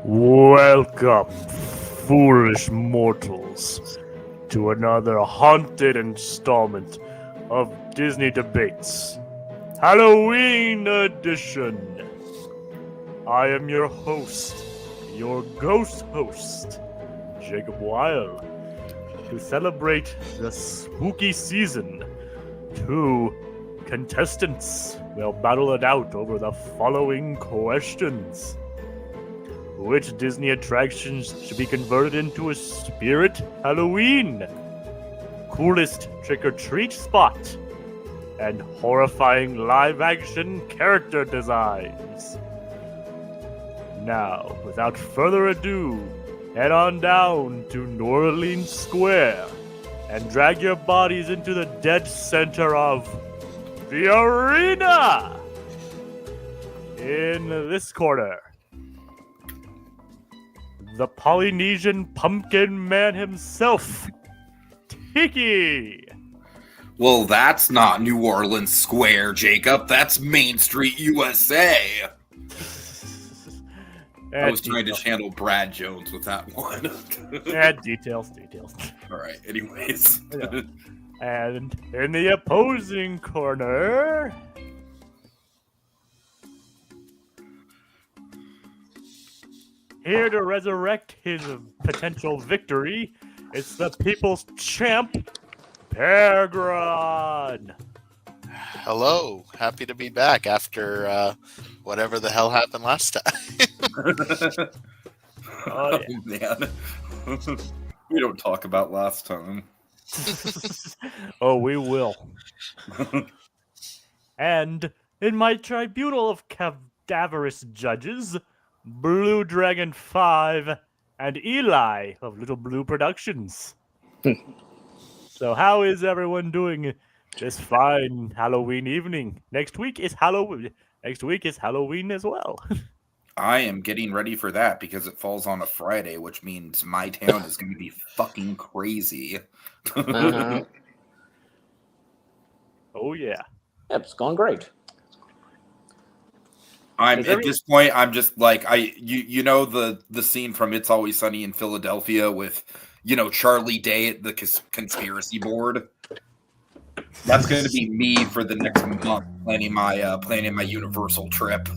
Welcome, foolish mortals, to another haunted installment of Disney Debates, Halloween Edition. I am your host, your ghost host, Jacob Weil. To celebrate the spooky season, 2 contestants will battle it out over the following questions. Which Disney attractions should be converted into a spirit Halloween? Coolest trick-or-treat spot? And horrifying live-action character designs. Now, without further ado, head on down to New Orleans Square and drag your bodies into the dead center of the arena! In this corner, the Polynesian Pumpkin Man himself, Tiki! Well, that's not New Orleans Square, Jacob. That's Main Street, USA. I was trying to channel Brad Jones with that one. Details. All right, anyways. And in the opposing corner, here to resurrect his potential victory, it's the people's champ, PerGron. Hello, happy to be back after whatever the hell happened last time. Oh man. We don't talk about last time. Oh, we will. And in my tribunal of cadaverous judges, Blue Dragon 5 and Eli of Little Blue Productions. So how is everyone doing this fine Halloween evening? Next week is Halloween as well. I am getting ready for that because it falls on a Friday, which means my town is going to be fucking crazy. Oh yeah. Yep, it's going great. At this point, I'm just like you know the scene from It's Always Sunny in Philadelphia with Charlie Day at the conspiracy board. That's going to be me for the next month planning my Universal trip.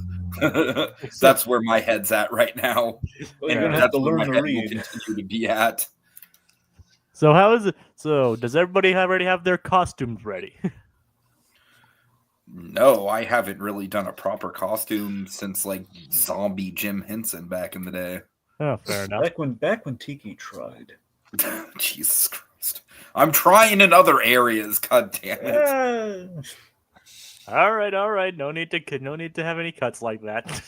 That's where my head's at right now. Well, you're gonna have to learn to read. Will continue to be at. So how is it? So does everybody already have their costumes ready? No, I haven't really done a proper costume since like zombie Jim Henson back in the day. Oh, fair enough. Back when Tiki tried. Jesus Christ. I'm trying in other areas, god damn it. All right. No need to have any cuts like that.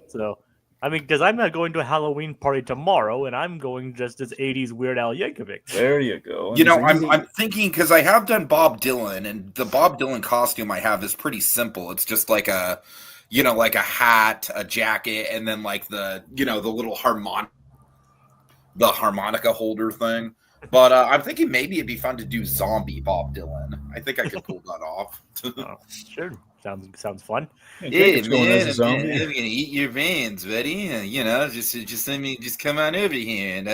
So, I mean, because I'm not going to a Halloween party tomorrow, and I'm going just as 80s Weird Al Yankovic. There you go. I'm thinking, because I have done Bob Dylan, and the Bob Dylan costume I have is pretty simple. It's just like a hat, a jacket, and then like the little harmonica holder thing. But I'm thinking maybe it'd be fun to do zombie Bob Dylan. I think I could pull that off. Sure. Sounds fun. Hey man, I'm gonna eat your veins, buddy. Just come on over here and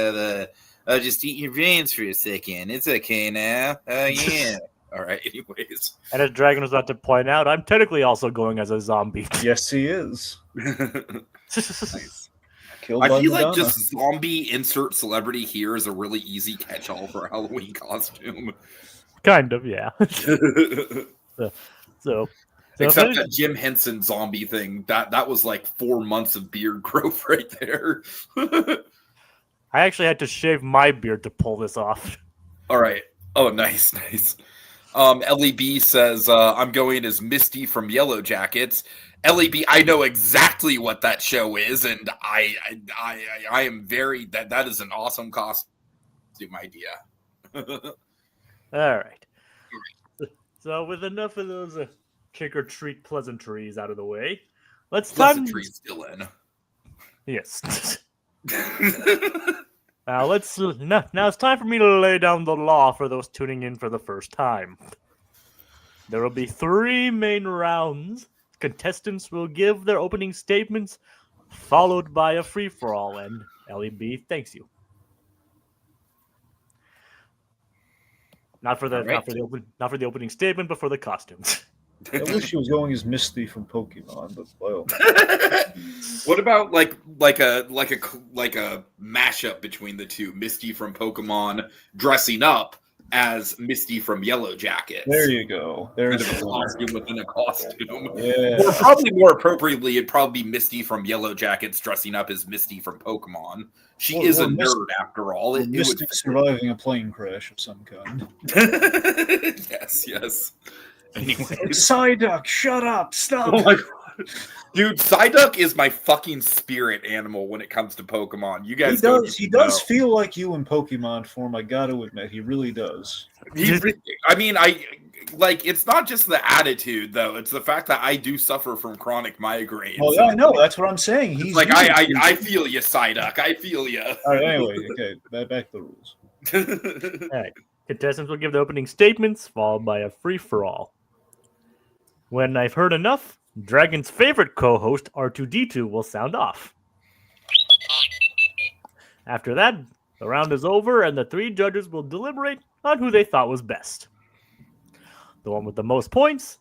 I'll just eat your veins for a second. It's okay now. Oh yeah. All right. Anyways, and as Dragon was about to point out, I'm technically also going as a zombie. Yes, he is. Nice. I feel like just zombie insert celebrity here is a really easy catch-all for a Halloween costume. Kind of, yeah. So except that Jim Henson zombie thing, that was like 4 months of beard growth right there. I actually had to shave my beard to pull this off. All right. Oh, nice. LEB says, I'm going as Misty from Yellow Jackets. LEB, I know exactly what that show is, and I am very that is an awesome costume idea. All right. So with enough of those trick or treat pleasantries out of the way, pleasantries, Dylan. Yes. Now it's time for me to lay down the law for those tuning in for the first time. There will be 3 main rounds. Contestants will give their opening statements, followed by a free-for-all, and LEB thanks you. Not for the opening statement, but for the costumes. I wish he was going as Misty from Pokemon, but well. What about like a mashup between the two? Misty from Pokemon dressing up as Misty from Yellow Jackets. There you go. There's kind of a costume within a costume. Yeah. Or probably more appropriately, it'd probably be Misty from Yellow Jackets dressing up as Misty from Pokemon. She is a nerd after all. Misty surviving a plane crash of some kind. Yes. Anyway, Psyduck, shut up! Stop! Oh my god, dude, Psyduck is my fucking spirit animal when it comes to Pokemon. You guys, he does feel like you in Pokemon form. I got to admit, he really does. It's not just the attitude though; it's the fact that I do suffer from chronic migraines. Well, yeah, I know. That's what I'm saying. He's like I feel you, Psyduck. I feel you. All right. Anyway, okay, back to the rules. All right, contestants will give the opening statements, followed by a free-for-all. When I've heard enough, Dragon's favorite co-host, R2-D2, will sound off. After that, the round is over, and the 3 judges will deliberate on who they thought was best. The one with the most points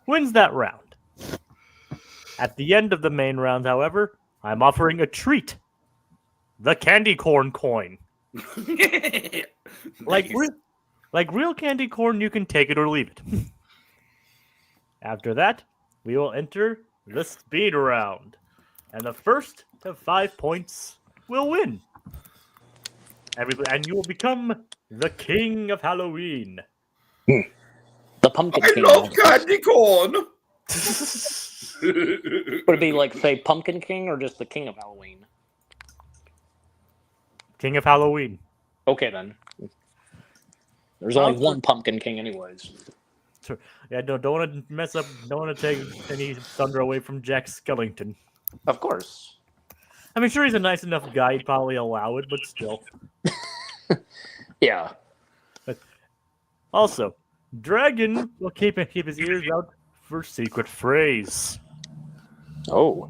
wins that round. At the end of the main round, however, I'm offering a treat. The candy corn coin. Like real candy corn, you can take it or leave it. After that, we will enter the speed round, and the first to 5 points will win. And you will become the king of Halloween. The pumpkin king. I love candy corn. Would it be like, say, Pumpkin King or just the King of Halloween? King of Halloween. Okay, then. There's only one Pumpkin King anyways. Yeah, don't want to mess up. Don't want to take any thunder away from Jack Skellington. Of course. I mean, sure, he's a nice enough guy. He'd probably allow it, but still. Yeah. But also, Dragon will keep his ears out for secret phrase. Oh.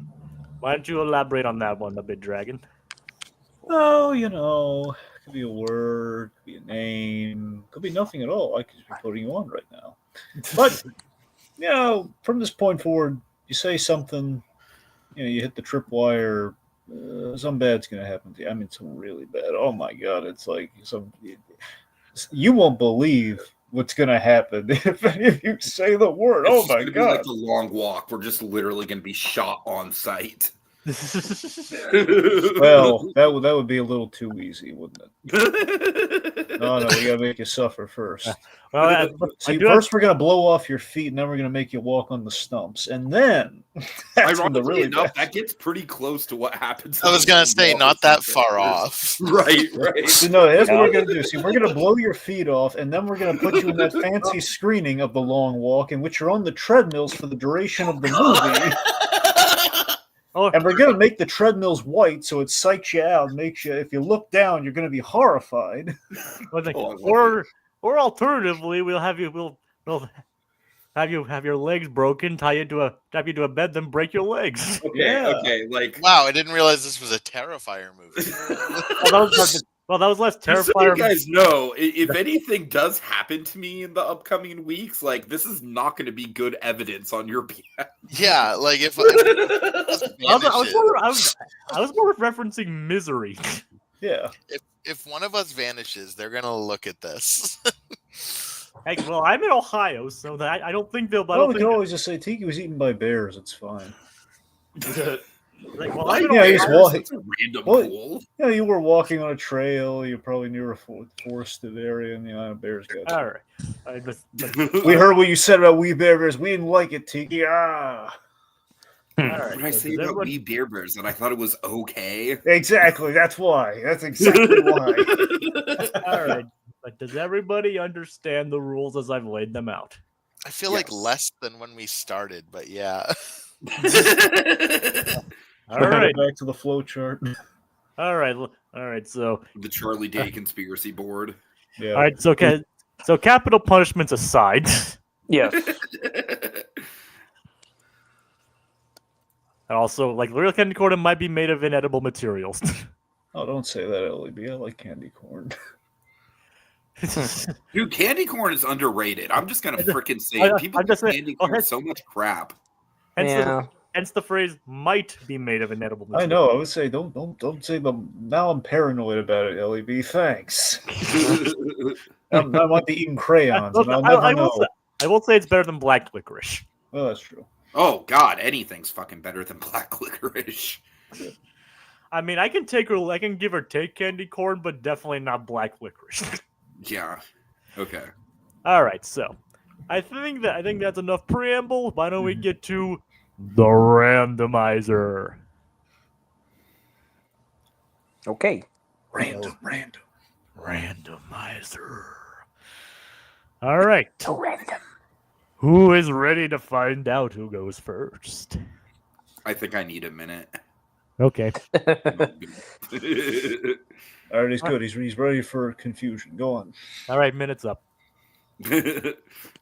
Why don't you elaborate on that one a bit, Dragon? Oh, it could be a word, could be a name, could be nothing at all. I could just be putting you on right now. But, from this point forward, you say something, you hit the tripwire, something bad's going to happen to you. I mean, something really bad. Oh my God, it's like you won't believe what's going to happen if you say the word. Oh my God. Be like the long walk. We're just literally going to be shot on sight. Well, that would be a little too easy, wouldn't it? No, we gotta make you suffer first. First we're gonna blow off your feet, and then we're gonna make you walk on the stumps, and then ironically enough, that gets pretty close to what happens. I was gonna say, not that far off. Right. So, no, that's what we're gonna do. See, we're gonna blow your feet off, and then we're gonna put you in that fancy screening of the long walk, in which you're on the treadmills for the duration of the movie. And we're going to make the treadmills white, so it psychs you out, makes you, if you look down, you're going to be horrified. Or alternatively, we'll have your legs broken, tie you to a bed, then break your legs. Okay. Wow, I didn't realize this was a Terrifier movie. Well, that was less Terrifier. So you guys know, if anything does happen to me in the upcoming weeks, this is not going to be good evidence on your behalf. Yeah, if I was more referencing Misery. Yeah. If one of us vanishes, they're going to look at this. Hey, well, I'm in Ohio, so I don't think they'll. We can always just say Tiki was eaten by bears. It's fine. You were walking on a trail. You're probably near a forested area, and bears got you. All right. We heard what you said about wee bears. We didn't like it, Tiki. All right. What did I say about wee bear bears? That I thought it was okay. Exactly. That's why. That's exactly why. All right. But does everybody understand the rules as I've laid them out? I feel like less than when we started, but yeah. All right, back to the flow chart. All right. So the Charlie Day conspiracy board. Yeah. All right. So capital punishments aside. Yes. And also, like, real candy corn might be made of inedible materials. Oh, don't say that, LEB. I like candy corn. Dude, candy corn is underrated. I'm just gonna freaking say I- it. People I'm give just saying- candy oh, corn that's- so much crap. Hence the phrase "might be made of inedible I materials." know. I would say don't say the. Now I'm paranoid about it, LEB. Thanks. I want to eating crayons, and I'll never know. I will say it's better than black licorice. Well, that's true. Oh God, anything's fucking better than black licorice. I mean, I can give or take candy corn, but definitely not black licorice. Yeah. Okay. All right, so I think that's enough preamble. Why don't we get to the randomizer? Okay. Random. Randomizer. All right. So random. Who is ready to find out who goes first? I think I need a minute. Okay. All right, he's good. He's ready for confusion. Go on. All right, minutes up.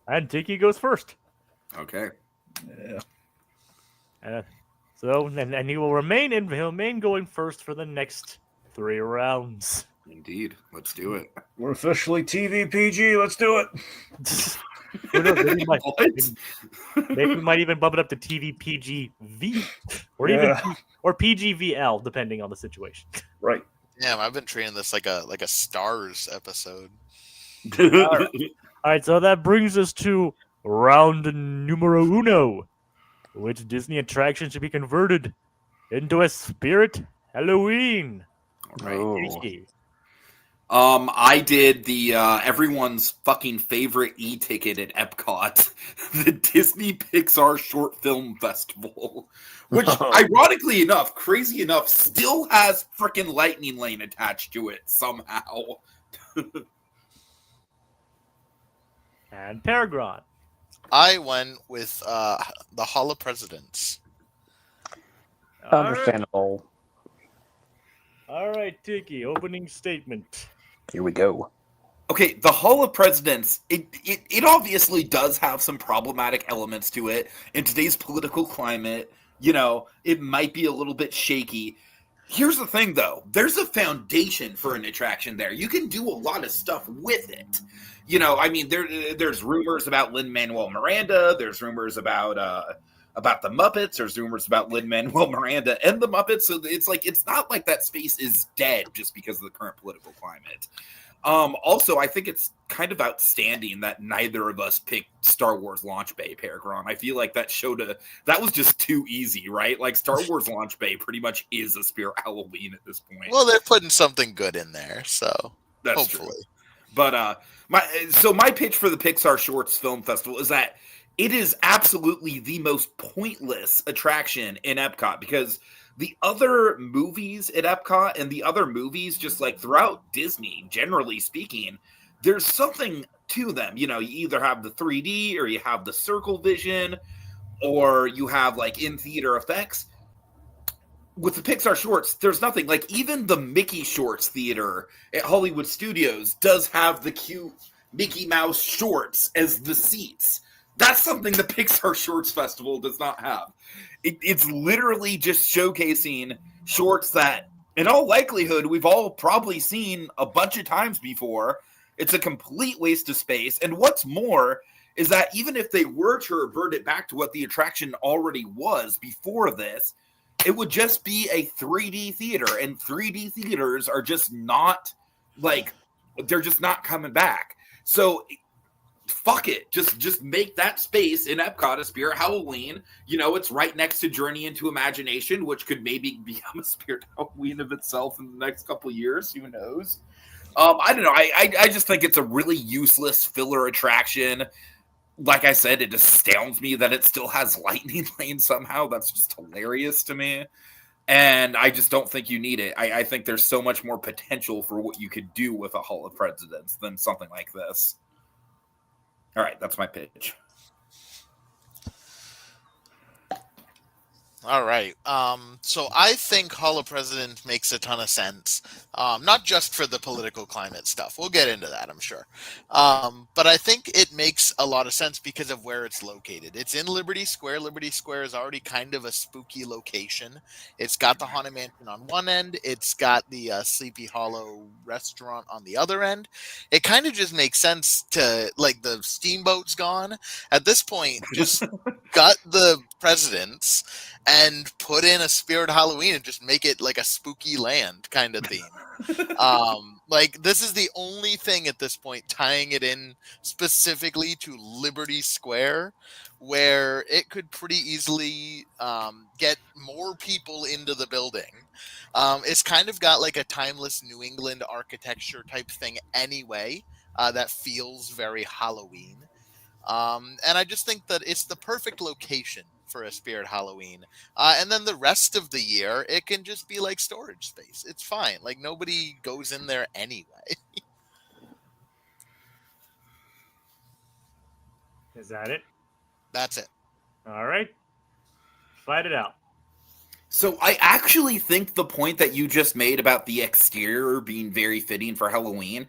And Tiki goes first. Okay. Yeah. And he will remain going first for the next 3 rounds. Indeed. Let's do it. We're officially TV PG. Let's do it. Who knows, maybe, What? maybe we might even bump it up to TV PGV or even or PGVL, depending on the situation. Right. Damn, I've been treating this like a Stars episode. All right, so that brings us to round numero uno. Which Disney attraction should be converted into a spirit Halloween? All right. Oh. Tiki. I did the everyone's fucking favorite e-ticket at Epcot, the Disney Pixar Short Film Festival, which, ironically enough, crazy enough, still has freaking Lightning Lane attached to it somehow. And PerGron. I went with the Hall of Presidents. All right. Understandable. All right, Tiki, opening statement. Here we go. Okay, the Hall of Presidents, it obviously does have some problematic elements to it. In today's political climate, you know, it might be a little bit shaky. Here's the thing, though. There's a foundation for an attraction there. You can do a lot of stuff with it. You know, I mean, there's rumors about Lin-Manuel Miranda. There's rumors about the Muppets. There's rumors about Lin-Manuel Miranda and the Muppets. So it's not like that space is dead just because of the current political climate. Also, I think it's kind of outstanding that neither of us picked Star Wars Launch Bay, PerGron. I feel like that was just too easy, right? Like Star Wars Launch Bay pretty much is a Spirit Halloween at this point. Well, they're putting something good in there, so That's hopefully. true. But my pitch for the Pixar Shorts Film Festival is that it is absolutely the most pointless attraction in Epcot, because the other movies at Epcot and the other movies just like throughout Disney, generally speaking, there's something to them. You know, you either have the 3D or you have the circle vision or you have like in theater effects. With the Pixar shorts, there's nothing. Like even the Mickey Shorts Theater at Hollywood Studios does have the cute Mickey Mouse shorts as the seats. That's something the Pixar Shorts Festival does not have. It's literally just showcasing shorts that, in all likelihood, we've all probably seen a bunch of times before. It's a complete waste of space. And what's more is that even if they were to revert it back to what the attraction already was before this, it would just be a 3D theater. And 3D theaters are just not, like, they're just not coming back. So fuck it. Just make that space in Epcot a Spirit Halloween. You know, it's right next to Journey into Imagination, which could maybe become a Spirit Halloween of itself in the next couple of years. Who knows? I don't know. I just think it's a really useless filler attraction. Like I said, it astounds me that it still has Lightning Lane somehow. That's just hilarious to me. And I just don't think you need it. I think there's so much more potential for what you could do with a Hall of Presidents than something like this. All right, that's my pitch. All right. So I think Hall of Presidents makes a ton of sense. Not just for the political climate stuff. We'll get into that, I'm sure. But I think it makes a lot of sense because of where it's located. It's in Liberty Square. Liberty Square is already kind of a spooky location. It's got the Haunted Mansion on one end. It's got the Sleepy Hollow restaurant on the other end. It kind of just makes sense to, like, the steamboat's gone. At this point, just gut the presidents and put in a Spirit Halloween and just make it like a spooky land kind of theme. Like, this is the only thing at this point tying it in specifically to Liberty Square, where it could pretty easily get more people into the building. It's kind of got like a timeless New England architecture type thing anyway, that feels very Halloween. And I just think that it's the perfect location for a Spirit Halloween. And then the rest of the year, it can just be like storage space. It's fine. Like, nobody goes in there anyway. Is that it? That's it. All right. Fight it out. So I actually think the point that you just made about the exterior being very fitting for Halloween,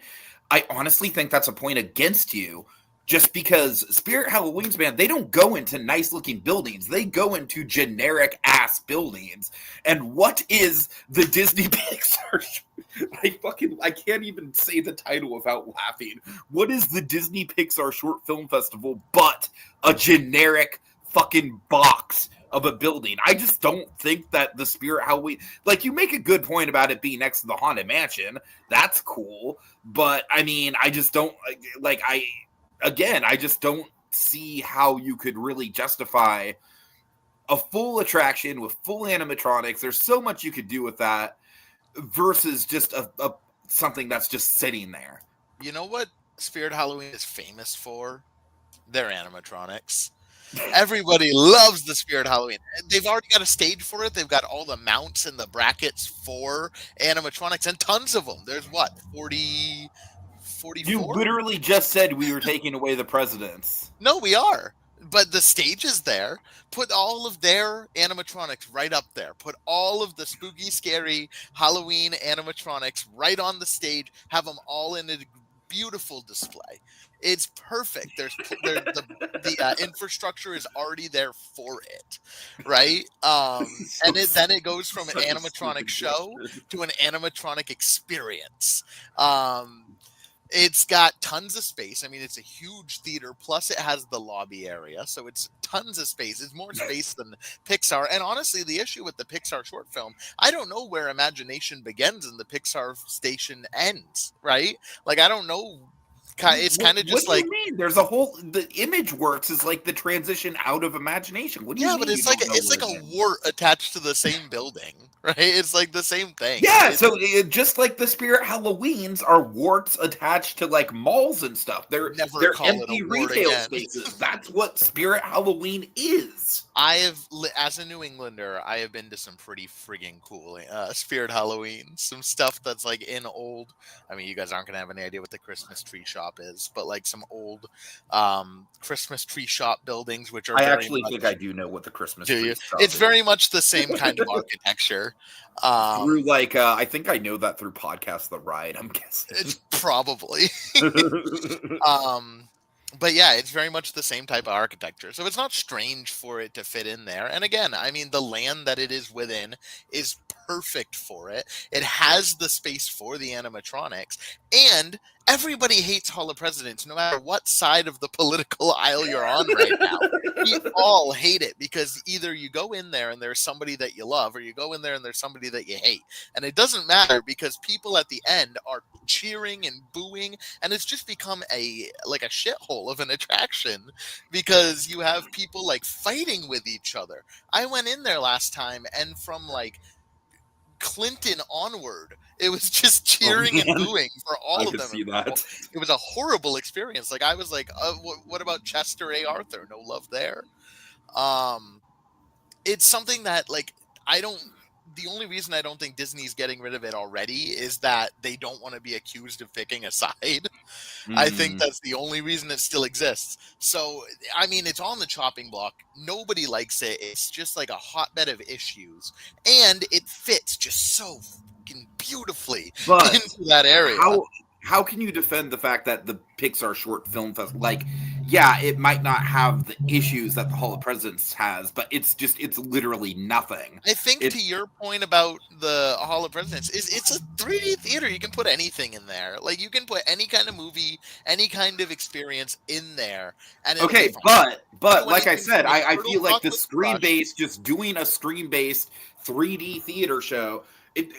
I honestly think that's a point against you. Just because Spirit Halloweens, man, they don't go into nice-looking buildings. They go into generic-ass buildings. And what is the Disney Pixar? I can't even say the title without laughing. What is the Disney Pixar Short Film Festival but a generic fucking box of a building? I just don't think that the Spirit Halloween... Like, you make a good point about it being next to the Haunted Mansion. That's cool. But, I mean, I just don't... Again, I just don't see how you could really justify a full attraction with full animatronics. There's so much you could do with that versus just a something that's just sitting there. You know what Spirit Halloween is famous for? Their animatronics. Everybody loves the Spirit Halloween. They've already got a stage for it. They've got all the mounts and the brackets for animatronics and tons of them. There's what, 44? You literally just said we were taking away the presidents. No, we are. But the stage is there. Put all of their animatronics right up there. Put all of the spooky, scary Halloween animatronics right on the stage. Have them all in a beautiful display. It's perfect. The infrastructure is already there for it, right? And then it goes from an animatronic show to an animatronic experience. It's got tons of space. I mean, it's a huge theater, plus it has the lobby area, so it's tons of space. It's more space than Pixar. And honestly, the issue with the Pixar short film, I don't know where imagination begins and the Pixar station ends, right? Like, I don't know. It's kind of just what do you mean? There's a whole the image works is like the transition out of imagination. What do you mean? But it's like a wart attached to the same building, right? It's like the same thing. Yeah, just like the Spirit Halloweens are warts attached to like malls and stuff. They're empty retail spaces. That's what Spirit Halloween is. As a New Englander, I have been to some pretty friggin' cool Spirit Halloween. Some stuff that's like in old. I mean, you guys aren't gonna have any idea what the Christmas tree shop is, but like some old Christmas tree shop buildings, which are. I actually think I do know what the Christmas tree shop It's is. very much the same kind of architecture. Through I think I know that through Podcast The Ride. I'm guessing it's probably. But yeah, it's very much the same type of architecture. So it's not strange for it to fit in there. And again, I mean, the land that it is within is perfect for it. It has the space for the animatronics. And everybody hates Hall of Presidents, no matter what side of the political aisle you're on right now. We all hate it because either you go in there and there's somebody that you love, or you go in there and there's somebody that you hate. And it doesn't matter because people at the end are cheering and booing, and it's just become a shithole of an attraction because you have people like fighting with each other. I went in there last time, and from like Clinton onward, it was just cheering and booing for all of them. See that. It was a horrible experience. Like, I was like, what about Chester A. Arthur? No love there. It's something that, like, the only reason I don't think Disney's getting rid of it already is that they don't want to be accused of picking a side. I think that's the only reason it still exists. So, I mean, it's on the chopping block. Nobody likes it. It's just like a hotbed of issues. And it fits just so fucking beautifully But into that area. How can you defend the fact that the Pixar Short Film Festival, like, yeah, it might not have the issues that the Hall of Presidents has, but it's literally nothing. I think to your point about the Hall of Presidents, it's a 3D theater. You can put anything in there. Like, you can put any kind of movie, any kind of experience in there. And okay, but like I said, I feel like the screen-based, just doing a screen-based 3D theater show,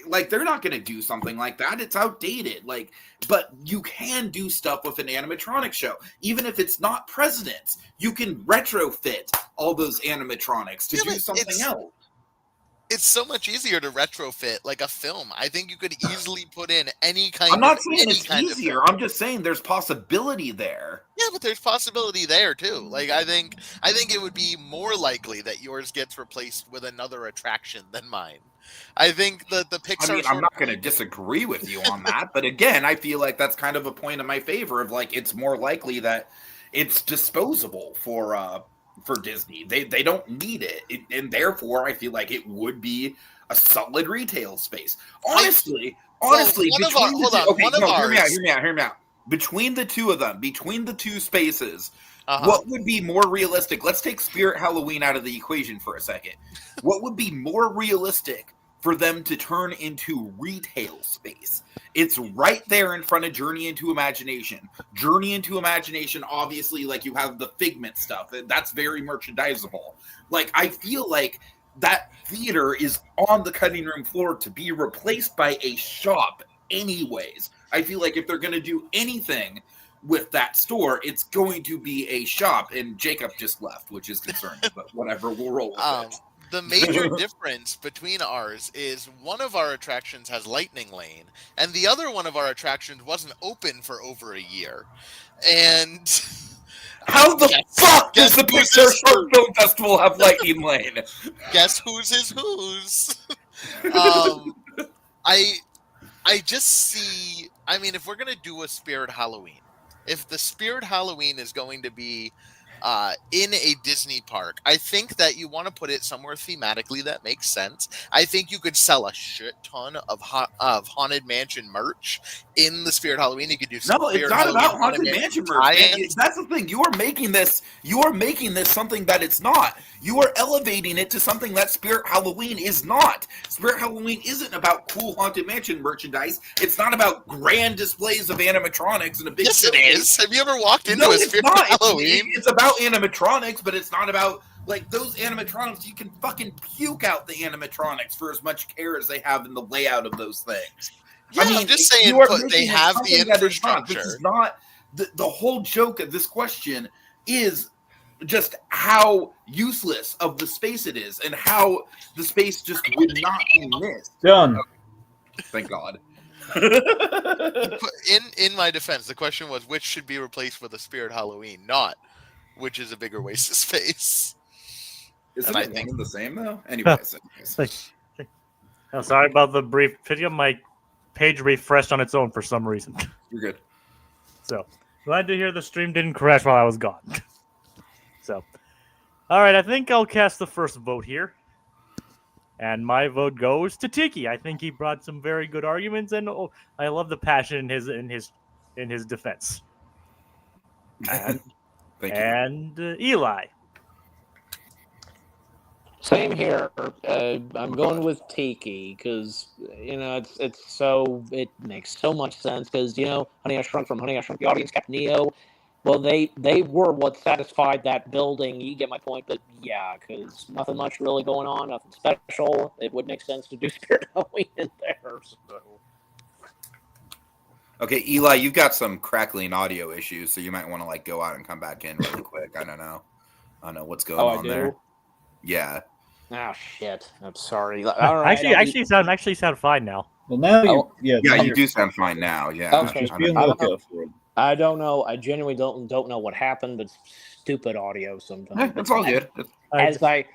like, they're not going to do something like that. It's outdated. Like, but you can do stuff with an animatronic show. Even if it's not presidents, you can retrofit all those animatronics to do something else. It's so much easier to retrofit like a film. I think you could easily put in any kind I'm not saying it's easier. I'm just saying there's possibility there. Yeah, but there's possibility there too. Like, I think it would be more likely that yours gets replaced with another attraction than mine. I think the Pixar. I mean, I'm not going to disagree with you on that, but again, I feel like that's kind of a point in my favor of, like, it's more likely that it's disposable for Disney. They don't need it, and therefore I feel like it would be a solid retail space. Honestly, hear me out. Between the two of them, between the two spaces, what would be more realistic? Let's take Spirit Halloween out of the equation for a second. What would be more realistic for them to turn into retail space? It's right there in front of Journey into Imagination. Journey into Imagination, obviously, like, you have the Figment stuff. That's very merchandisable. Like, I feel like that theater is on the cutting room floor to be replaced by a shop anyways. I feel like if they're going to do anything with that store, it's going to be a shop. And Jacob just left, which is concerning, but whatever, we'll roll with it. The major difference between ours is one of our attractions has Lightning Lane, and the other one of our attractions wasn't open for over a year. And how the fuck does the Pixar Short Film Festival have Lightning Lane? Guess whose is whose? I just see. I mean, if we're gonna do a Spirit Halloween, if the Spirit Halloween is going to be in a Disney park, I think that you want to put it somewhere thematically that makes sense. I think you could sell a shit ton of Haunted Mansion merch in the Spirit Halloween. You could do some it's not about Haunted Mansion merch. That's the thing. You are making this something that it's not. You are elevating it to something that Spirit Halloween is not. Spirit Halloween isn't about cool Haunted Mansion merchandise. It's not about grand displays of animatronics and a big. Yes, it is. Have you ever walked into a Spirit Halloween? It's about animatronics, but it's not about, like, those animatronics. You can fucking puke out the animatronics for as much care as they have in the layout of those things. Yeah, I'm just saying, they have the infrastructure. This is not the whole joke of this question is just how useless of the space it is, and how the space just would not be missed. Done. Thank God. In my defense, the question was which should be replaced with a Spirit Halloween, not which is a bigger waste of space. Isn't it one and the same though? Anyways. Oh, sorry about the brief video. My page refreshed on its own for some reason. You're good. So glad to hear the stream didn't crash while I was gone. So, all right, I think I'll cast the first vote here, and my vote goes to Tiki. I think he brought some very good arguments, and I love the passion in his defense. And Thank you. And Eli. Same here. I'm going with Tiki because it makes so much sense because Honey I Shrunk the Audience kept Neo. Well, they were what satisfied that building. You get my point, but yeah, because nothing much really going on, nothing special. It would make sense to do Spirit Halloween in there. So. Okay, Eli, you've got some crackling audio issues, so you might want to go out and come back in really quick. I don't know what's going on there. Yeah. Oh shit! I'm sorry. All right. Actually sound fine now. Well, now you do sound fine now. Yeah. Okay. I don't know. I genuinely don't know what happened, but stupid audio sometimes. That's all good. As I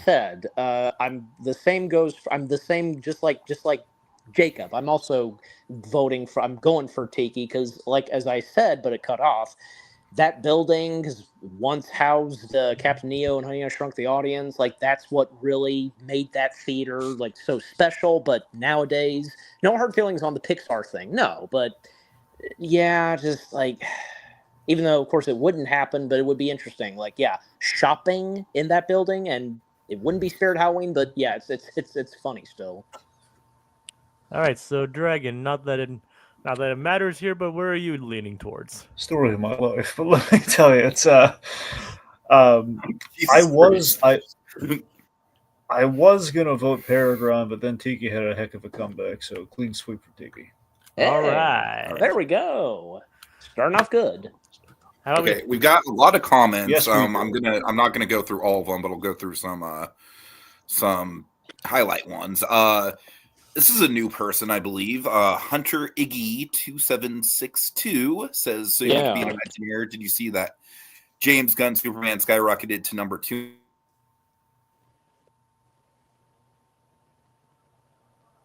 said, I'm the same. Just like Jacob. I'm also voting for. I'm going for Tiki because, like as I said, but it cut off. That building has once housed Captain EO and Honey I Shrunk the Audience. Like that's what really made that theater like so special. But nowadays, no hard feelings on the Pixar thing. No, but yeah, just like even though of course it wouldn't happen, but it would be interesting. Like yeah, shopping in that building, and it wouldn't be Spirit Halloween, but yeah, it's funny still. All right, so Dragon, not that it matters here, but where are you leaning towards? Story of my life. But let me tell you, it's Jesus I was gonna vote PerGron, but then Tiki had a heck of a comeback, so clean sweep for Tiki. All Hey, right. there we go. Starting off good. How about Okay, we've got a lot of comments. Yes, we I'm do. not gonna go through all of them, but I'll go through some highlight ones. This is a new person, I believe. Hunter Iggy 2762 says, "So you Yeah. could be an engineer. Did you see that James Gunn Superman skyrocketed to number 2?"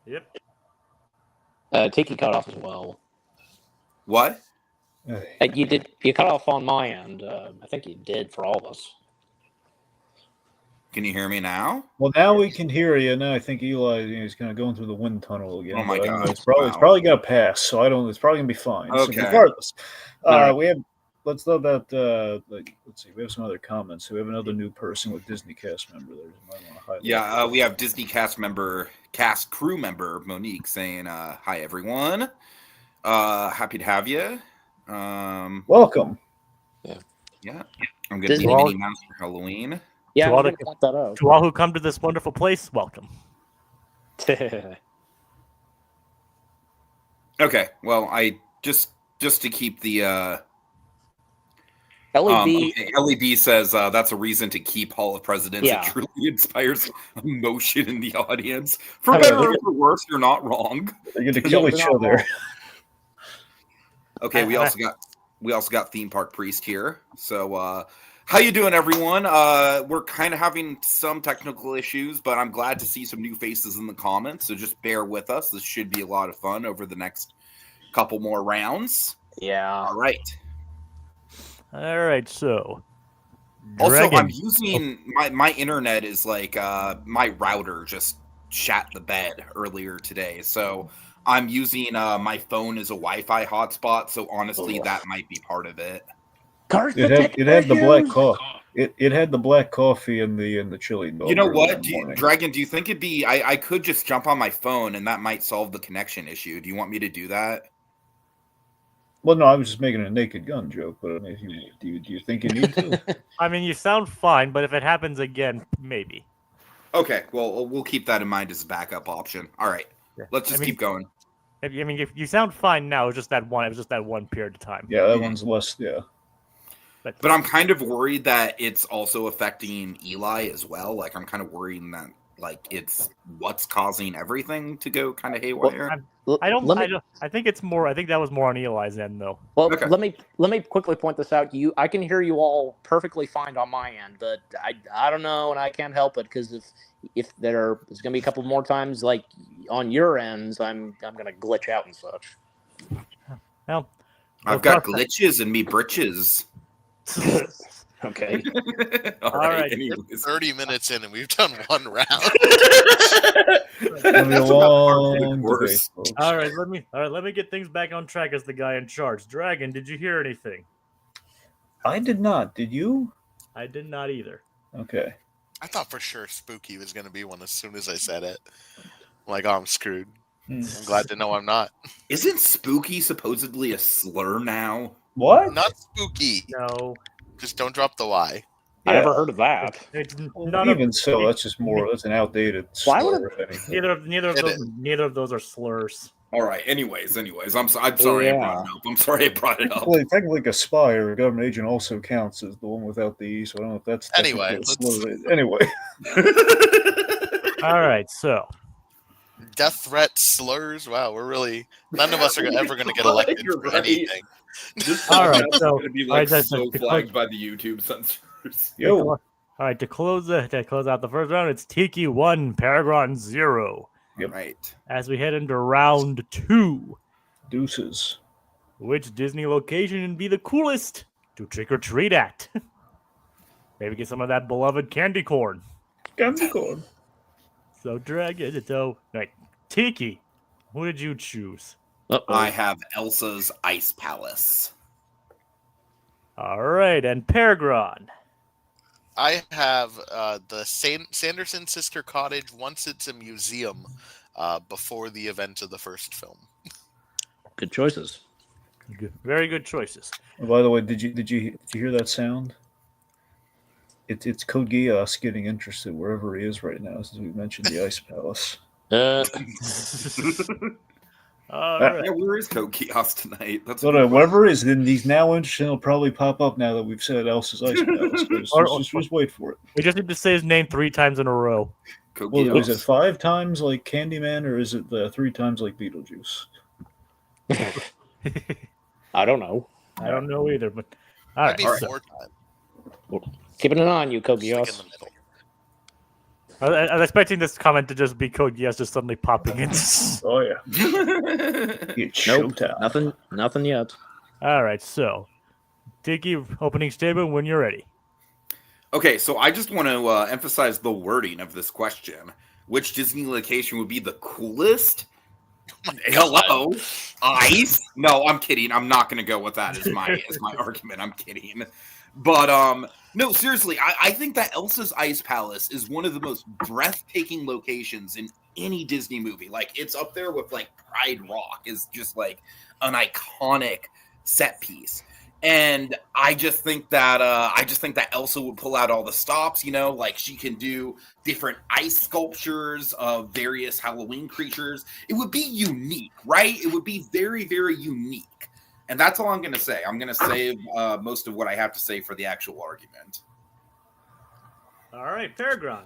Yep. Tiki cut off as well. What? You cut off on my end. I think you did for all of us. Can you hear me now? Well, now we can hear you. Now I think Eli is kind of going through the wind tunnel again. Oh my but I don't know, God, It's probably got to pass. So I don't. It's probably gonna be fine. Okay. So regardless, All right. we have. Let's know about. Let's see. We have some other comments. So we have another new person with Disney cast member there. You might want to highlight. Yeah, we have Disney cast crew member Monique saying, "Hi everyone, happy to have you." Welcome. Yeah, I'm gonna Disney- be Minnie Mouse for Halloween. Yeah, To I'm all gonna the- point that out. To all who come to this wonderful place, welcome. Okay, well, I just to keep the LED. okay, LED says that's a reason to keep Hall of Presidents. Yeah. It truly inspires emotion in the audience. For I mean, better or they're- for worse, you're not wrong. They're going to kill you're each not other. wrong. Okay, we also got Theme Park Priest here. So how you doing, everyone? We're kind of having some technical issues, but I'm glad to see some new faces in the comments. So just bear with us. This should be a lot of fun over the next couple more rounds. Yeah. All right. All right, so. Also, Dragon. I'm using my internet is like my router just shat the bed earlier today, so I'm using my phone as a Wi-Fi hotspot. So honestly, that might be part of it. Cars It had the black coffee. It had the black coffee and the chili dog. You know early what, in the morning. Dragon? Do you think it'd be? I could just jump on my phone and that might solve the connection issue. Do you want me to do that? Well, no, I was just making a Naked Gun joke, but I mean, do you think you need to? I mean, you sound fine, but if it happens again, maybe. Okay, well, we'll keep that in mind as a backup option. All right, let's just keep going. If you sound fine now, it was just that one period of time. Yeah, that one's less. Yeah. But I'm kind of worried that it's also affecting Eli as well. Like, I'm kind of worried that like it's what's causing everything to go kind of haywire. I think it's more. I think that was more on Eli's end, though. Well, Okay. let me quickly point this out. I can hear you all perfectly fine on my end, but I don't know, and I can't help it because if there's gonna be a couple more times like on your ends, I'm gonna glitch out and such. Well, I've got glitches in me britches. Okay. All right. right. Anyways. 30 minutes in and we've done one round. It's gonna be a long Worse. debate, folks. All right, let me get things back on track as the guy in charge. Dragon, did you hear anything? I did not. Did you? I did not either. Okay. I thought for sure spooky was going to be one as soon as I said it. I'm like, oh, I'm screwed. I'm glad to know I'm not. Isn't spooky supposedly a slur now? What? Not spooky. No, Just don't drop the Y. I never heard of that. it's Well, none of even so, that's just more. That's an outdated. Why would slur, if anything. neither of those are slurs. All right. Anyways, I'm sorry Yeah. I brought it up. I'm sorry I brought it up. Technically, a spy or a government agent also counts as the one without the E. So I don't know if that's Anyway, technically a slur. Anyway. All right, so Death threats, slurs. Wow, we're really none of us are ever going to get elected You're for right. anything. This All right, podcast is so- going to be all right, like that's- so that's- flagged by the YouTube censors. Yo. all right to close out the first round, it's Tiki 1, PerGron 0. Yep. Right. As we head into round 2, Deuces. which Disney location would be the coolest to trick or treat at? Maybe get some of that beloved candy corn. Candy corn. So, right, Tiki, who did you choose? I have Elsa's Ice Palace. All right, and PerGron. I have the Sanderson Sister Cottage once it's a museum before the event of the first film. Good choices. Very good choices. And by the way, did you hear that sound? It's Code Geass getting interested wherever he is right now, since we mentioned the Ice Palace. All right. Yeah, where is Code Geass tonight? That's So wherever it is, then he's now interested. He'll probably pop up now that we've said Elsa's Ice Palace. Just wait for it. We just need to say his name 3 times in a row. Code Well, Geass. is it 5 times like Candyman, or is it 3 times like Beetlejuice? I don't know. I don't know either, but all right. Might be all right. 4 times. Keeping it on you, Code Stick in Geass. the middle. I was expecting this comment to just be Code Geass just suddenly popping in. Oh yeah, it's Nope. showtime. Nothing yet. All right, so Tiki, opening statement when you're ready. Okay, so I just want to emphasize the wording of this question. Which Disney location would be the coolest? Hello, ice? No, I'm kidding. I'm not going to go with that as my argument. I'm kidding. But no, seriously, I think that Elsa's Ice Palace is one of the most breathtaking locations in any Disney movie. Like, it's up there with like Pride Rock is just like an iconic set piece. And I just think that Elsa would pull out all the stops, you know, like she can do different ice sculptures of various Halloween creatures. It would be unique, right? It would be very, very unique. And that's all I'm going to say. I'm going to save most of what I have to say for the actual argument. All right, PerGron.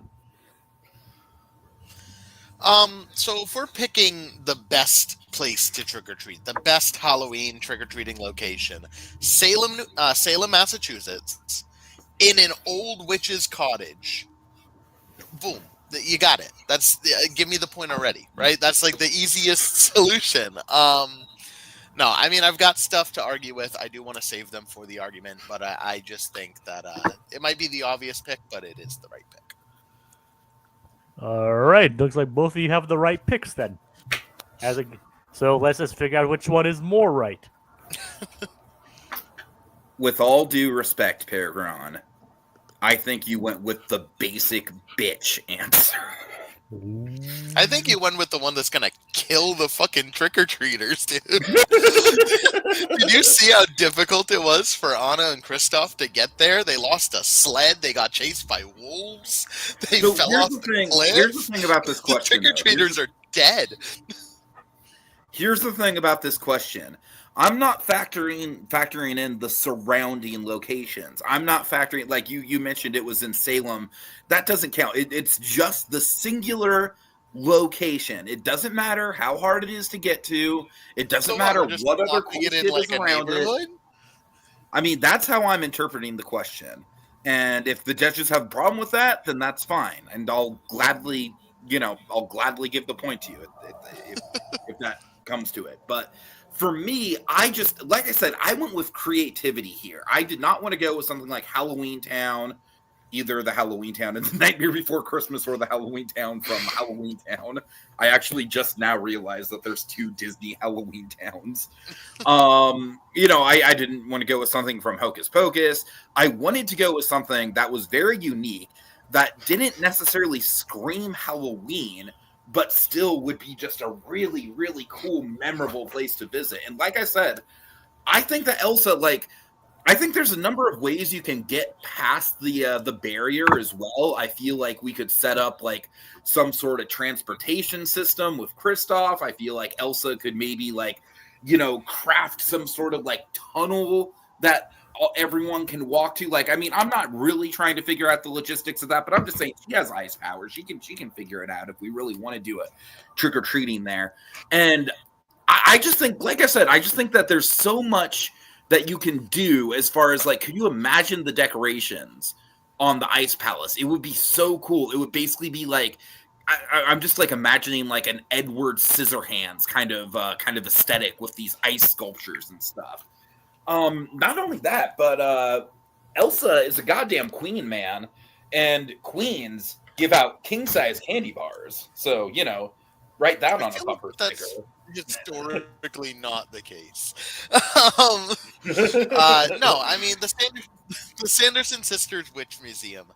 So if we're picking the best place to trick or treat, the best Halloween trick or treating location, Salem, Massachusetts, in an old witch's cottage. Boom, you got it. That's give me the point already, right? That's like the easiest solution. No, I mean I've got stuff to argue with. I do want to save them for the argument, but I just think that it might be the obvious pick, but it is the right pick. All right, looks like both of you have the right picks then. So let's just figure out which one is more right. With all due respect, PerGron, I think you went with the basic bitch answer. I think you went with the one that's gonna kill the fucking trick-or-treaters, dude. Did you see how difficult it was for Anna and Kristoff to get there? They lost a sled, they got chased by wolves, they So fell here's off the the thing. cliff. Here's the thing about this The question. trick-or-treaters are dead. Here's the thing about this question. I'm not factoring in the surrounding locations. I'm not factoring, like you mentioned it was in Salem. That doesn't count. It's just the singular location. It doesn't matter how hard it is to get to. It doesn't matter what other cool shit is around it. I mean, that's how I'm interpreting the question. And if the judges have a problem with that, then that's fine. And I'll gladly give the point to you if that comes to it. But for me, like I said, I went with creativity here. I did not want to go with something like Halloween Town, either the Halloween Town in The Nightmare Before Christmas or the Halloween Town from Halloween Town. I actually just now realized that there's 2 Disney Halloween Towns. I didn't want to go with something from Hocus Pocus. I wanted to go with something that was very unique, that didn't necessarily scream Halloween, but still would be just a really, really cool, memorable place to visit. And like I said, I think that Elsa, I think there's a number of ways you can get past the barrier as well. I feel like we could set up like some sort of transportation system with Kristoff. I feel like Elsa could maybe craft some sort of like tunnel that everyone can walk to. Like, I mean, I'm not really trying to figure out the logistics of that, but I'm just saying she has ice powers. She can figure it out if we really want to do a trick-or-treating there. And I just think, like I said, I just think that there's so much that you can do as far as like, could you imagine the decorations on the Ice Palace? It would be so cool. It would basically be like I'm just like imagining like an Edward Scissorhands kind of aesthetic with these ice sculptures and stuff. Not only that, but Elsa is a goddamn queen, man, and queens give out king size candy bars. So write that on a bumper That's sticker. historically not the case. No, I mean the Sanderson Sisters Witch Museum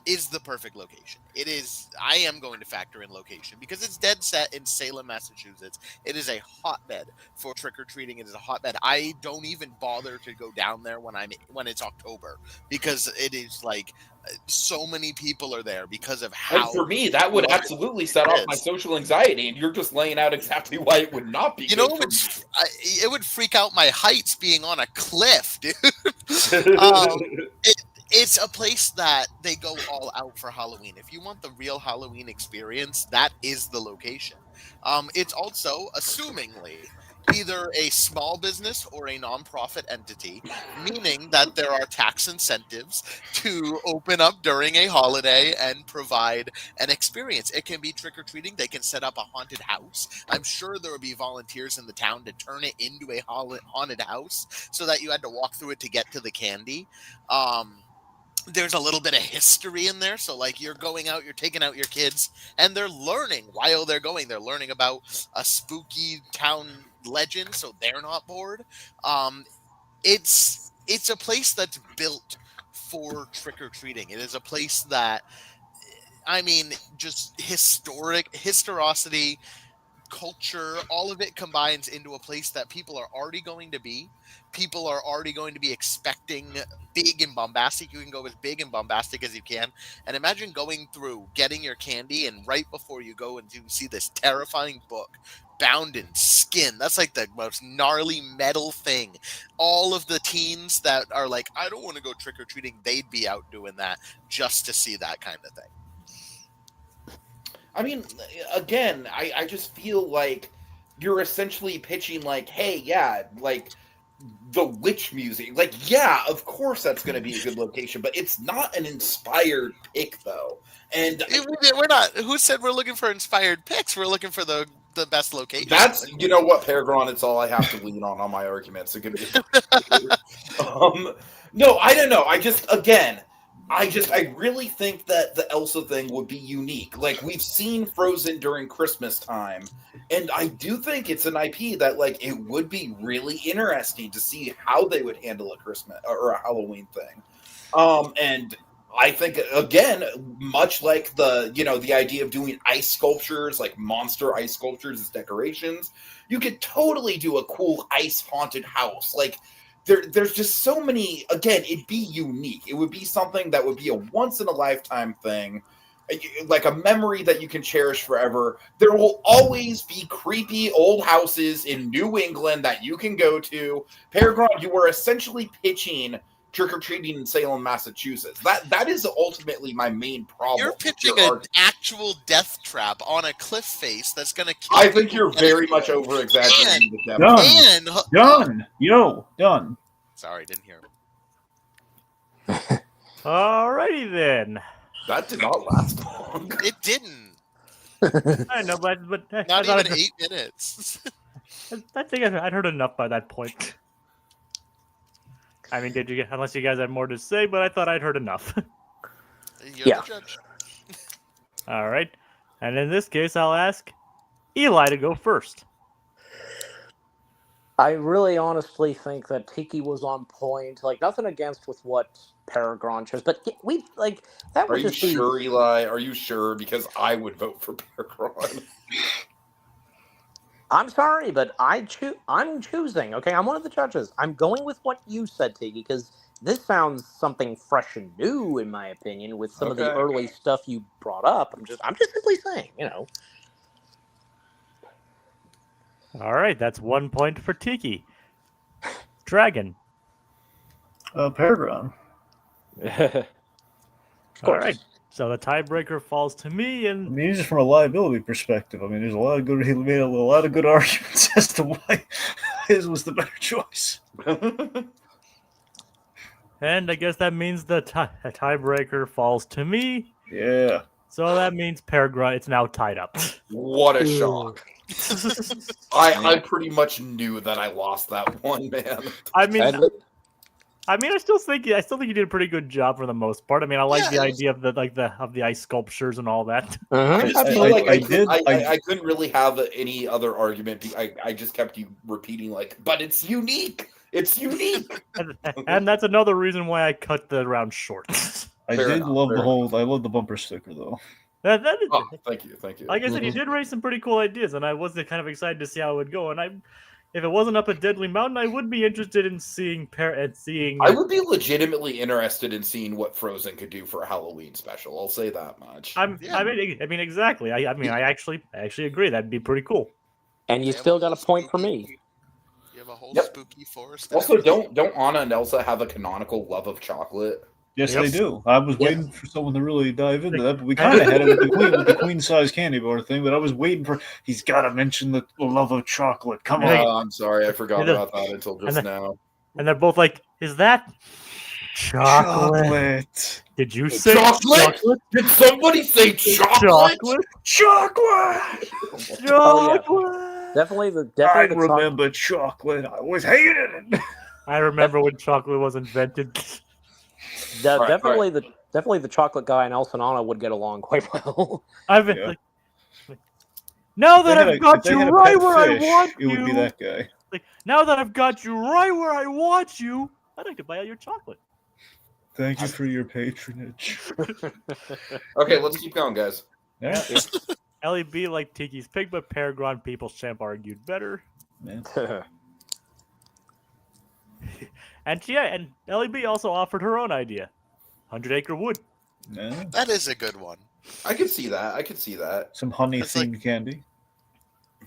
is the perfect location. It is. I am going to factor in location because it's dead set in Salem, Massachusetts. It is a hotbed for trick or treating. It is a hotbed. I don't even bother to go down there when it's October because it is like so many people are there because of how. And for me, that would absolutely set off my social anxiety, and you're just laying out exactly why it would not be. It would freak out my heights being on a cliff, dude. It's a place that they go all out for Halloween. If you want the real Halloween experience, that is the location. It's also, assumingly, either a small business or a nonprofit entity, meaning that there are tax incentives to open up during a holiday and provide an experience. It can be trick-or-treating. They can set up a haunted house. I'm sure there would be volunteers in the town to turn it into a haunted house so that you had to walk through it to get to the candy. There's a little bit of history in there. So like you're going out, you're taking out your kids and they're learning while they're going. They're learning about a spooky town legend. So they're not bored. It's a place that's built for trick-or-treating. It is a place that, I mean, just historicity, culture, all of it combines into a place that people are already going to be. People are already going to be expecting big and bombastic. You can go as big and bombastic as you can. And imagine going through, getting your candy, and right before you go and you see this terrifying book bound in skin. That's like the most gnarly metal thing. All of the teens that are like, I don't want to go trick-or-treating, they'd be out doing that just to see that kind of thing. I mean, again, I just feel like you're essentially pitching like, hey, yeah, like the witch music. Like, yeah, of course that's going to be a good location, but it's not an inspired pick, though. And we're not. Who said we're looking for inspired picks? We're looking for the best location. That's, you know what, PerGron, it's all I have to lean on my arguments. No, I don't know. I really think that the Elsa thing would be unique. Like, we've seen Frozen during Christmas time, and I do think it's an IP that, like, it would be really interesting to see how they would handle a Christmas or a Halloween thing. And I think, again, much like the idea of doing ice sculptures, like monster ice sculptures as decorations, you could totally do a cool ice haunted house. Like, there's just so many. Again, it'd be unique. It would be something that would be a once in a lifetime thing, like a memory that you can cherish forever. There will always be creepy old houses in New England that you can go to. PerGron, you were essentially pitching trick-or-treating in Salem, Massachusetts. That is ultimately my main problem. You're pitching an actual death trap on a cliff face that's going to kill I think you're very much over-exaggerating the depth. Done. Sorry, didn't hear him. Alrighty then. That did not last long. It didn't. I know, but Not even 8 minutes. I think I'd heard enough by that point. I mean, unless you guys had more to say, but I thought I'd heard enough. You're the judge. All right. And in this case, I'll ask Eli to go first. I really honestly think that Tiki was on point. Like, nothing against with what PerGron chose, but that was Are you sure, Eli? Are you sure? Because I would vote for PerGron. I'm sorry, but I'm choosing. Okay, I'm one of the judges. I'm going with what you said, Tiki, because this sounds something fresh and new, in my opinion, with some of the early stuff you brought up. I'm just simply saying, All right, that's 1 point for Tiki. Dragon. PerGron. All right. So the tiebreaker falls to me, and I mean, just from a liability perspective, I mean, he made a lot of good arguments as to why his was the better choice. And I guess that means the tiebreaker falls to me. Yeah. So that means PerGron, it's now tied up. What a shock! I pretty much knew that I lost that one, man. I mean, I still think you did a pretty good job for the most part. I mean, I like the idea of the ice sculptures and all that. I just feel like I I couldn't really have any other argument. I just kept you repeating like, but it's unique. It's unique. And that's another reason why I cut the round short. I Fair did enough, love fair the whole. I love the bumper sticker though. That is, Oh, thank you. like I said, you did raise some pretty cool ideas, and I was kind of excited to see how it would go. And if it wasn't up a Deadly Mountain, I would be interested in seeing I would be legitimately interested in seeing what Frozen could do for a Halloween special. I'll say that much. I mean, exactly. I actually agree. That'd be pretty cool. And you still got a point for me. You have a whole Yep. spooky forest. Also, don't Anna and Elsa have a canonical love of chocolate? Yes, Yep. they do. I was waiting for someone to really dive into that, but we kind of had it with the queen size candy bar thing. But I was waiting for he's got to mention the love of chocolate. Come on. I'm sorry, I forgot about that until just now. And they're both like, "Is that chocolate? Did you say Chocolate? Did somebody say chocolate? Chocolate? Chocolate? Definitely the I chocolate. chocolate. I was hating it. I remember when chocolate was invented. Right, Definitely the chocolate guy and Elsa and Anna would get along quite well. I've been Yeah. like, now that If I've got they you had a right pet where I fish, want it would be you, that guy. like now that I've got you right where I want you, I'd like to buy all your chocolate. Thank you for your patronage. Okay, let's keep going, guys. Yeah, LEB like Tiki's pig, but PerGron People's Champ argued better. man. And LEB also offered her own idea. 100-acre wood. Yeah. That is a good one. I could see that. Some honey It's like- themed candy.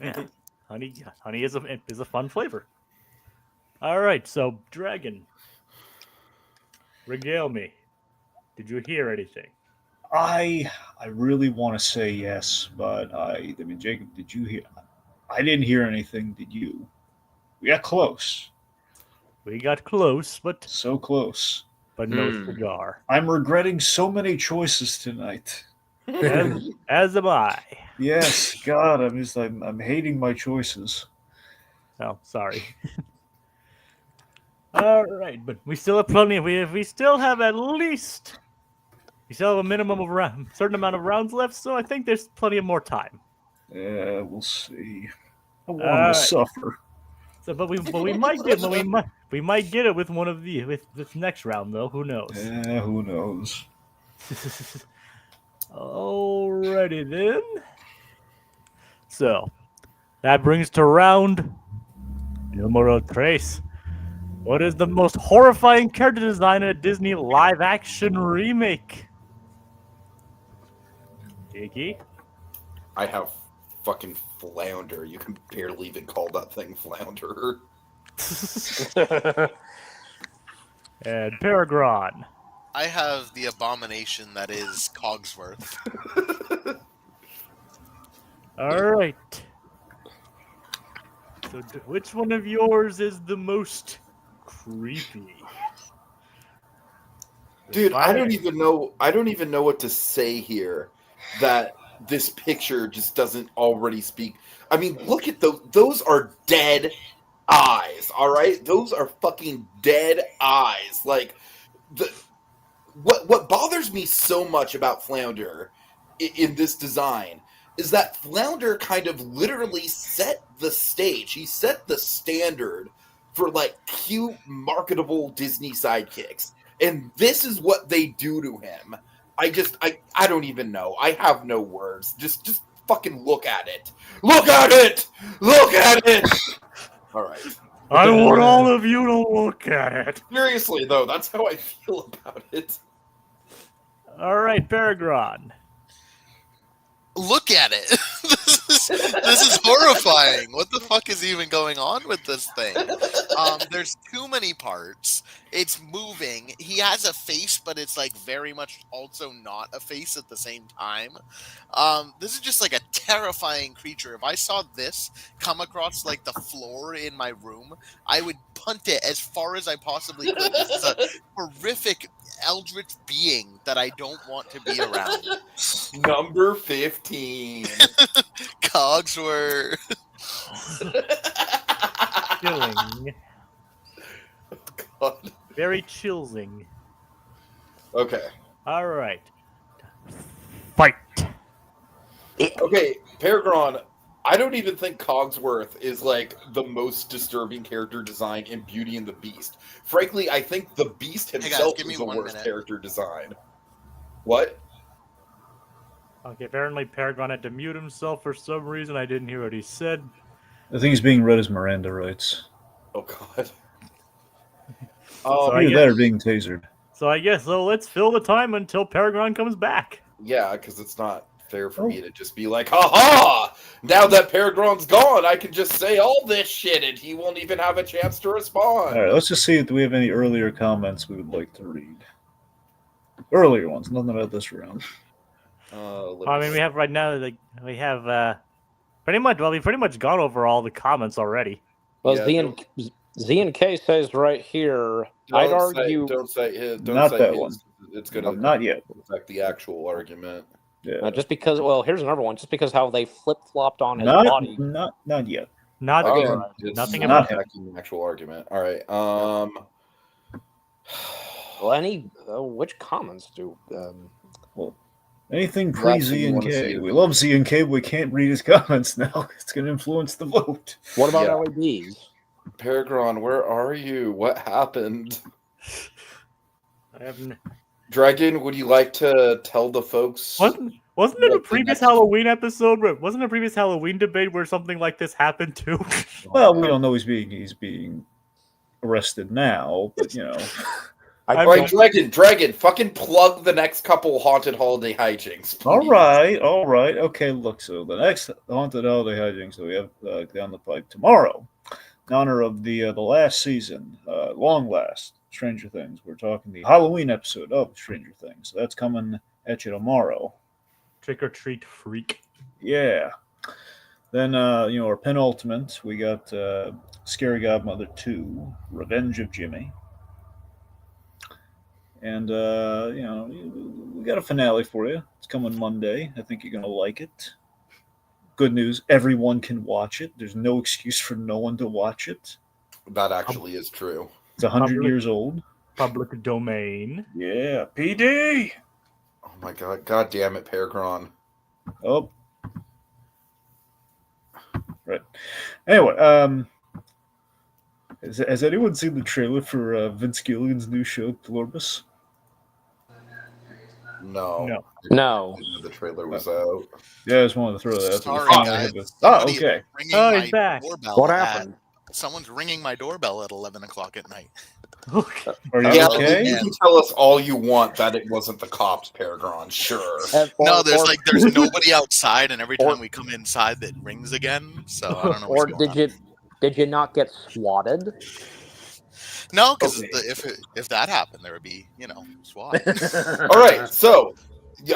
Yeah. Honey is a fun flavor. All right, so Dragon, regale me. Did you hear anything? I really want to say yes, but I mean, Jacob, did you hear? I didn't hear anything. Did you? We got close. We got close, but So close. no cigar. I'm regretting so many choices tonight. As am I. Yes, God, I'm hating my choices. Oh, sorry. All right, but we still have plenty. We still have at least. We still have a minimum of certain amount of rounds left, so I think there's plenty of more time. Yeah, we'll see. I want Alright. to suffer. So, but we might get we might get it with one of with this next round though. Who knows? Yeah, who knows? Alrighty then. So that brings to round numero tres. What is the most horrifying character design in a Disney live-action remake? Tiki? I have fucking Flounder. You can barely even call that thing Flounder. And PerGron. I have the abomination that is Cogsworth. All right. So, which one of yours is the most creepy? Dude, I don't even know what to say here. That this picture just doesn't already speak. I mean, look at those. Those are dead eyes. All right, those are fucking dead eyes. Like what bothers me so much about Flounder in this design is that Flounder kind of literally set the stage. He set the standard for like cute, marketable Disney sidekicks. And this is what they do to him. I don't even know. I have no words. Just fucking look at it. Look at it! Look at it! All right. I want all of you to look at it. Seriously, though, that's how I feel about it. All right, PerGron. Look at it. This is horrifying. What the fuck is even going on with this thing? There's too many parts. It's moving. He has a face, but it's like very much also not a face at the same time. This is just like a terrifying creature. If I saw this come across like the floor in my room, I would punt it as far as I possibly could. This is a horrific eldritch being that I don't want to be around. Number 15. Cogsworth. Chilling. God. Very chilling. Okay. All right. Fight. Okay, PerGron, I don't even think Cogsworth is like the most disturbing character design in Beauty and the Beast. Frankly, I think the Beast guys, himself give me is the 1 worst minute. character design. What? Okay, apparently PerGron had to mute himself for some reason. I didn't hear what he said. I think he's being read as Miranda rights. Oh God. So I Either guess- that or being tasered. So I guess let's fill the time until PerGron comes back. Yeah, because it's not fair for me to just be like, ha! Now that PerGron's gone, I can just say all this shit and he won't even have a chance to respond. All right, let's just see if we have any earlier comments we would like to read. Earlier ones, nothing about this round. I mean, we have right now. Like we have pretty much. Well, we've pretty much gone over all the comments already. Well, Yeah, Z and K says right here, I'd argue. Don't say his. Don't Not say that his. one. It's gonna Not yet. affect the actual argument. Yeah. Just because, well, here's another one. Just because how they flip flopped on his Not body. yet. Not Again, it's nothing not about affecting the actual argument. All right. Well, which comments do? Anything Last pre thing Z you and wanna K. see. We love Z and K, but we can't read his comments now. It's going to influence the vote. What about Yeah. LEDs? PerGron, where are you? What happened? I haven't. Dragon, would you like to tell the folks? Wasn't it a What the previous next- Halloween episode? Wasn't a previous Halloween debate where something like this happened too? Well, we don't know he's being arrested now, but you know. All right, Dragon, fucking plug the next couple haunted holiday hijinks. Please. All right. Okay, look, so the next haunted holiday hijinks that we have down the pipe tomorrow, in honor of the last season, long last Stranger Things. We're talking the Halloween episode of Stranger Things. So that's coming at you tomorrow. Trick or treat freak. Yeah. Then our penultimate, we got Scary Godmother 2, Revenge of Jimmy. And we got a finale for you. It's coming Monday. I think you're gonna like it. Good news, everyone can watch it. There's no excuse for no one to watch it. That actually is true. It's 100 Public- years old. Public domain. Yeah, PD. Oh my God! God damn it, PerGron. Oh, right. Anyway, has anyone seen the trailer for Vince Gilligan's new show, Glorbus? No. No. No. The trailer was out. Yeah, I just wanted to throw that out. Sorry, there. guys. Oh, Somebody okay. ringing Oh, my he's back. doorbell What at- happened? Someone's ringing my doorbell at 11 o'clock at night. Okay. Are you Yeah, okay? you can tell us all you want that it wasn't the cops, PerGron. Sure. No, there's nobody outside, and every time we come inside, it rings again. So I don't know. Or What's going did you not get swatted? on. No, because Okay. if that happened, there would be SWAT. All right, so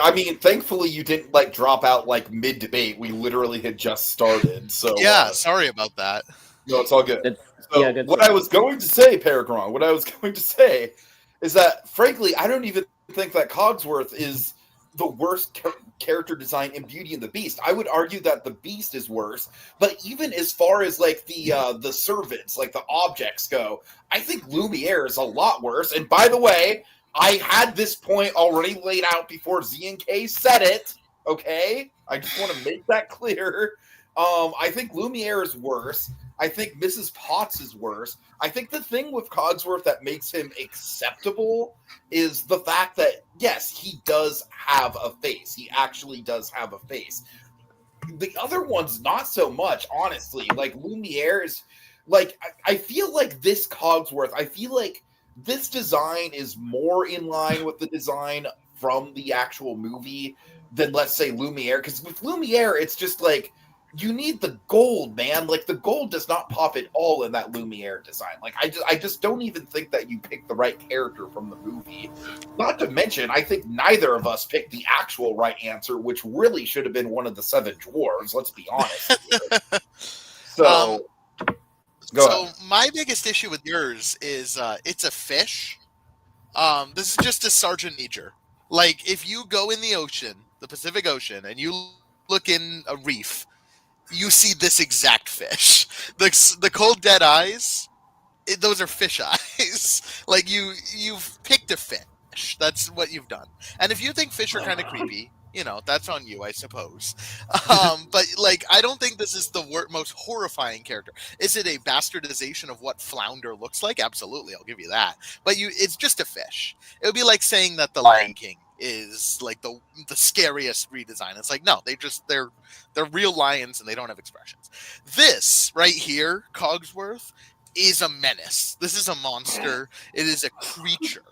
I mean, thankfully you didn't drop out mid debate. We literally had just started. So Yeah, sorry about that. no, it's all good. Good- So yeah, good what stuff. I was going to say, PerGron, what I was going to say is that, frankly, I don't even think that Cogsworth is the worst character design in Beauty and the Beast. I would argue that the Beast is worse, but even as far as the servants, the objects go, I think Lumiere is a lot worse. And by the way, I had this point already laid out before Z and K said it. Okay, I just want to make that clear. I think Lumiere is worse. I think Mrs. Potts is worse. I think the thing with Cogsworth that makes him acceptable is the fact that, yes, he does have a face. He actually does have a face. The other ones, not so much, honestly. Lumiere is, I feel like this Cogsworth, I feel like this design is more in line with the design from the actual movie than, let's say, Lumiere. Because with Lumiere, it's just you need the gold, man. The gold does not pop at all in that Lumiere design. I just don't even think that you picked the right character from the movie. Not to mention, I think neither of us picked the actual right answer, which really should have been one of the 7 dwarves. Let's be honest here. So, go So ahead. my biggest issue with yours is it's a fish, This is just a Sergeant Major. Like, if you go in the ocean, the Pacific Ocean, and you look in a reef, you see this exact fish. The cold dead eyes, those are fish eyes. Like, you've picked a fish. That's what you've done. And if you think fish are kind of creepy, that's on you, I suppose. But like, I don't think this is the most horrifying character. Is it a bastardization of what Flounder looks like? Absolutely, I'll give you that. But it's just a fish. It would be like saying that the Lion King is like the scariest redesign. It's like, no, they're real lions and they don't have expressions. This right here, Cogsworth, is a menace. This is a monster. It is a creature.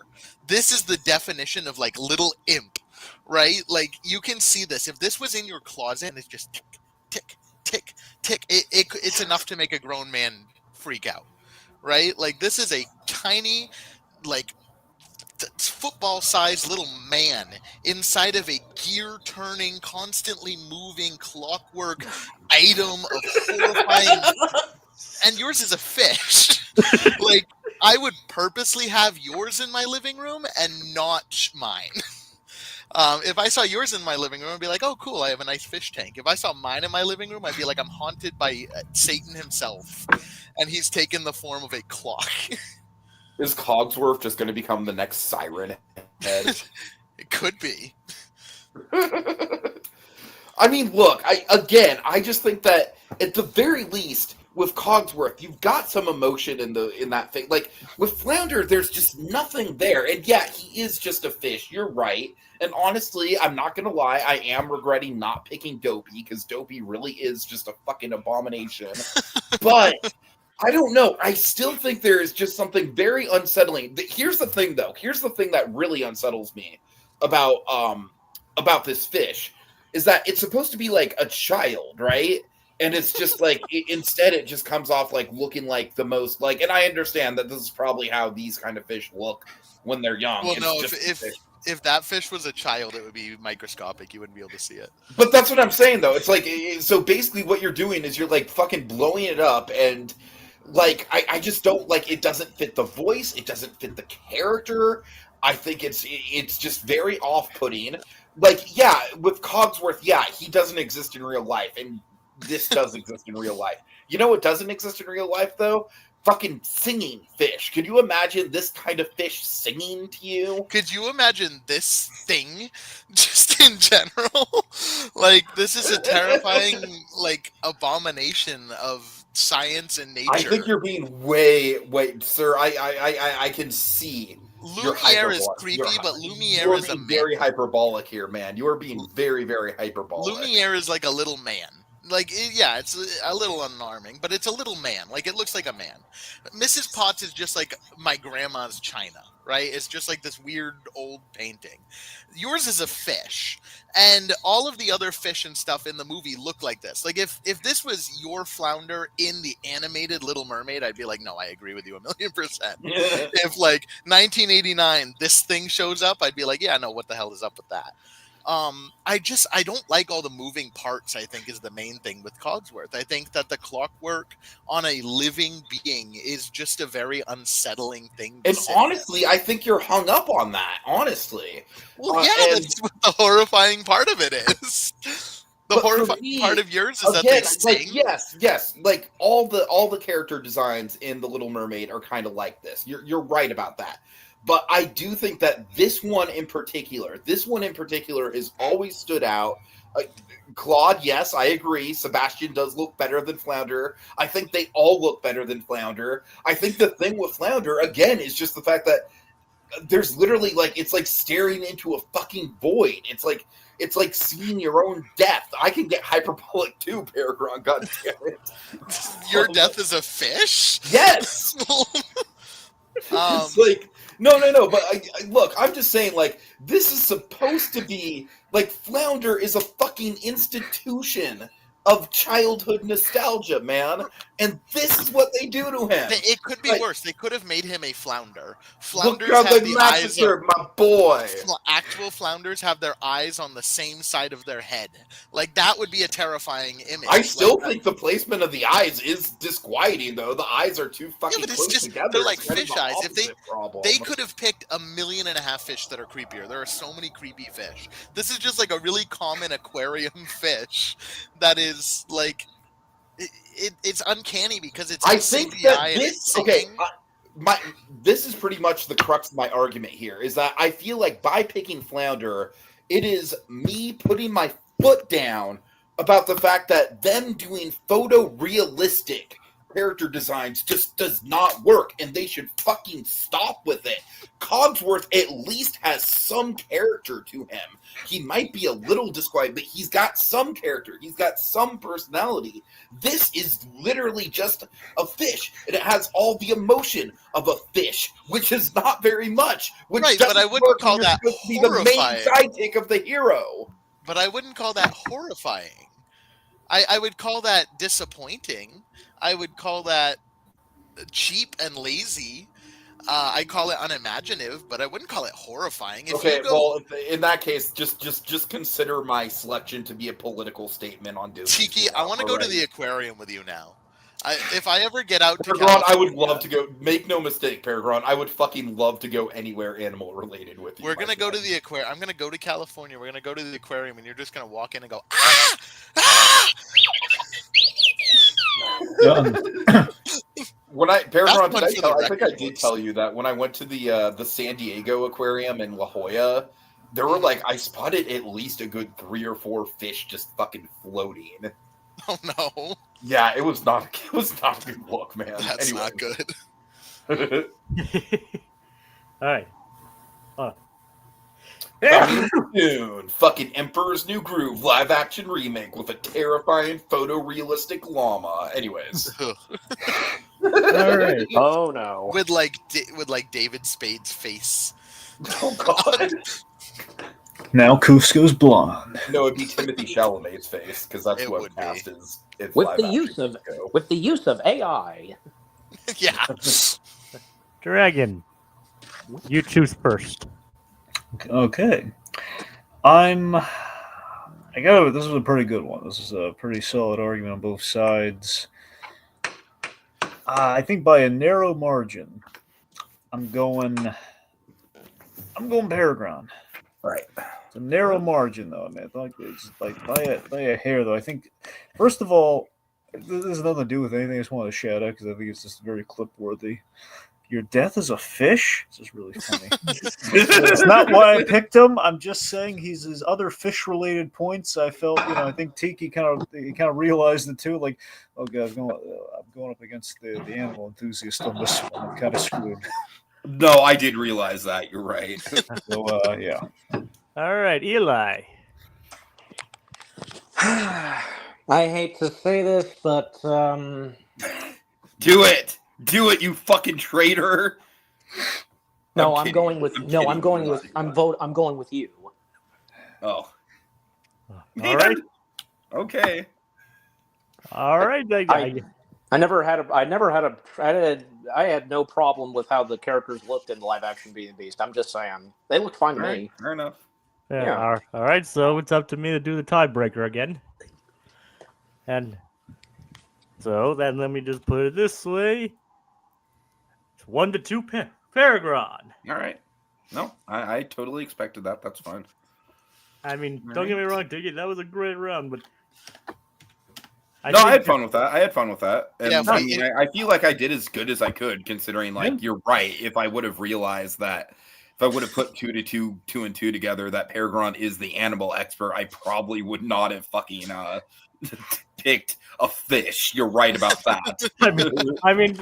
This is the definition of like little imp, right? Like, you can see this. If this was in your closet and it's just tick, tick, tick, tick, it's enough to make a grown man freak out, right? Like, this is a tiny, like, football-sized little man inside of a gear-turning, constantly moving clockwork item of horrifying. And yours is a fish. Like, I would purposely have yours in my living room and not mine. If I saw yours in my living room, I'd be like, oh, cool, I have a nice fish tank. If I saw mine in my living room, I'd be like, I'm haunted by Satan himself, and he's taken the form of a clock. Is Cogsworth just going to become the next Siren Head? It could be. I mean, look, I just think that at the very least, with Cogsworth, you've got some emotion in that thing. Like, with Flounder, there's just nothing there. And yeah, he is just a fish. You're right. And honestly, I'm not going to lie, I am regretting not picking Dopey, because Dopey really is just a fucking abomination. But I don't know. I still think there is just something very unsettling. Here's the thing, though. Here's the thing that really unsettles me about this fish, is that it's supposed to be like a child, right? And it's just like, instead it just comes off like looking like the most, like, and I understand that this is probably how these kind of fish look when they're young. Well, It's no, just if that fish was a child, it would be microscopic. You wouldn't be able to see it. But that's what I'm saying, though. It's like, so basically what you're doing is you're like fucking blowing it up, and like, I just don't, like, it doesn't fit the voice, it doesn't fit the character. I think it's just very off-putting. Like, yeah, with Cogsworth, yeah, he doesn't exist in real life, and this does exist in real life. You know what doesn't exist in real life, though? Fucking singing fish. Could you imagine this kind of fish singing to you? Could you imagine this thing just in general? Like, this is a terrifying, like, abomination of science and nature. I think you're being wait, sir. I can see. Lumiere is creepy, but Lumiere is very hyperbolic here, man. You are being very, very hyperbolic. Lumiere is like a little man. Like, yeah, it's a little alarming, but it's a little man. Like, it looks like a man. Mrs. Potts is just like my grandma's china, right? It's just like this weird old painting. Yours is a fish, and all of the other fish and stuff in the movie look like this. Like, if this was your Flounder in the animated Little Mermaid, I'd be like, no, I agree with you 1,000,000%. If, like, 1989, this thing shows up, I'd be like, yeah, no, what the hell is up with that? I don't like all the moving parts. I think is the main thing with Cogsworth. I think that the clockwork on a living being is just a very unsettling thing. And honestly, I think you're hung up on that. Honestly, well, yeah, that's what the horrifying part of it is. The horrifying part of yours is that they sing. Like, yes, like all the character designs in The Little Mermaid are kind of like this. You're right about that. But I do think that this one in particular has always stood out. Claude, yes, I agree. Sebastian does look better than Flounder. I think they all look better than Flounder. I think the thing with Flounder, again, is just the fact that there's literally, like, it's like staring into a fucking void. It's like seeing your own death. I can get hyperbolic too, PerGron, god damn it. Your death is a fish? Yes! It's like, no, but look, I'm just saying, like, this is supposed to be, like, Flounder is a fucking institution of childhood nostalgia, man. And this is what they do to him. It could be Like, worse. They could have made him a flounder. Look Flounders how have they the eyes of, massacred my boy. actual flounders have their eyes on the same side of their head. Like, that would be a terrifying image. I still Like, think the placement of the eyes is disquieting, though. The eyes are too fucking but it's close just- together. they're like It's kind of fish the eyes. If opposite problem. they could have picked 1.5 million fish that are creepier. There are so many creepy fish. This is just like a really common aquarium fish that is like it's uncanny because it's I in think CGI that and this it's okay. singing. This is pretty much the crux of my argument here. Is that I feel like by picking Flounder, it is me putting my foot down about the fact that them doing photorealistic character designs just does not work, and they should fucking stop with it. Cogsworth at least has some character to him. He might be a little disquiet, but he's got some character. He's got some personality. This is literally just a fish, and it has all the emotion of a fish, which is not very much. Which Right, but I doesn't wouldn't work when call you're that supposed to be the main horrifying. sidekick of the hero. But I wouldn't call that horrifying. I would call that disappointing. I would call that cheap and lazy. I call it unimaginative, but I wouldn't call it horrifying. If Okay, you go, well, in that case, just consider my selection to be a political statement on Disney. Tiki, I want to go to the aquarium with you now. If I ever get out to PerGron, I would California, love to go. Make no mistake, PerGron, I would fucking love to go anywhere animal related with you. we're my gonna go to friend. the aquarium. I'm gonna go to California. We're gonna go to the aquarium, and you're just gonna walk in and go, ah, ah! Done. When PerGron, one for the I think I record, did folks. tell you that when I went to the San Diego aquarium in La Jolla, there were like I spotted at least a good 3 or 4 fish just fucking floating. Oh no, Yeah, it was not a good look, man. that's Anyway. not good. All right. Coming soon, fucking Emperor's New Groove live action remake with a terrifying photorealistic llama. Anyways, All right. Oh no. with like David Spade's face. oh god, Now Cusco's blonde. no, it'd be Timothy Chalamet's face because that's It what would be. cast is. With the use of AI. Yeah. Dragon, you choose first. Okay. This is a pretty good one. This is a pretty solid argument on both sides. I think by a narrow margin, I'm going PerGron. Right. It's a narrow margin, though. I mean, it's like by a hair, though. I think, first of all, this has nothing to do with anything. I just wanted to shout out because I think it's just very clip-worthy. Your death is a fish? This is really funny. It's not why I picked him. I'm just saying his other fish-related points. I felt, I think Tiki kind of realized it too. Like, oh god, I'm going up against the animal enthusiast on this one. I'm kind of screwed. No, I did realize that. You're right. So yeah. All right, Eli. I hate to say this, but Do it, you fucking traitor. no, I'm I'm kidding. going with I'm no, kidding. I'm going with I'm going with you. Oh, All right. Okay. All right. I had no problem with how the characters looked in live action Beauty and the Beast. I'm just saying they looked fine to me. Fair enough. Yeah. All right. So it's up to me to do the tiebreaker again. And so then let me just put it this way. It's 1-2 PerGron. All right. No, I totally expected that. That's fine. I mean, don't get me wrong, Tiki, that was a great round, but I think had fun with that. And Yeah, I mean, I feel like I did as good as I could, considering, like, you're right. If I would have realized that, if I would have put 2 and 2 together, that PerGron is the animal expert, I probably would not have fucking picked a fish. You're right about that. I mean,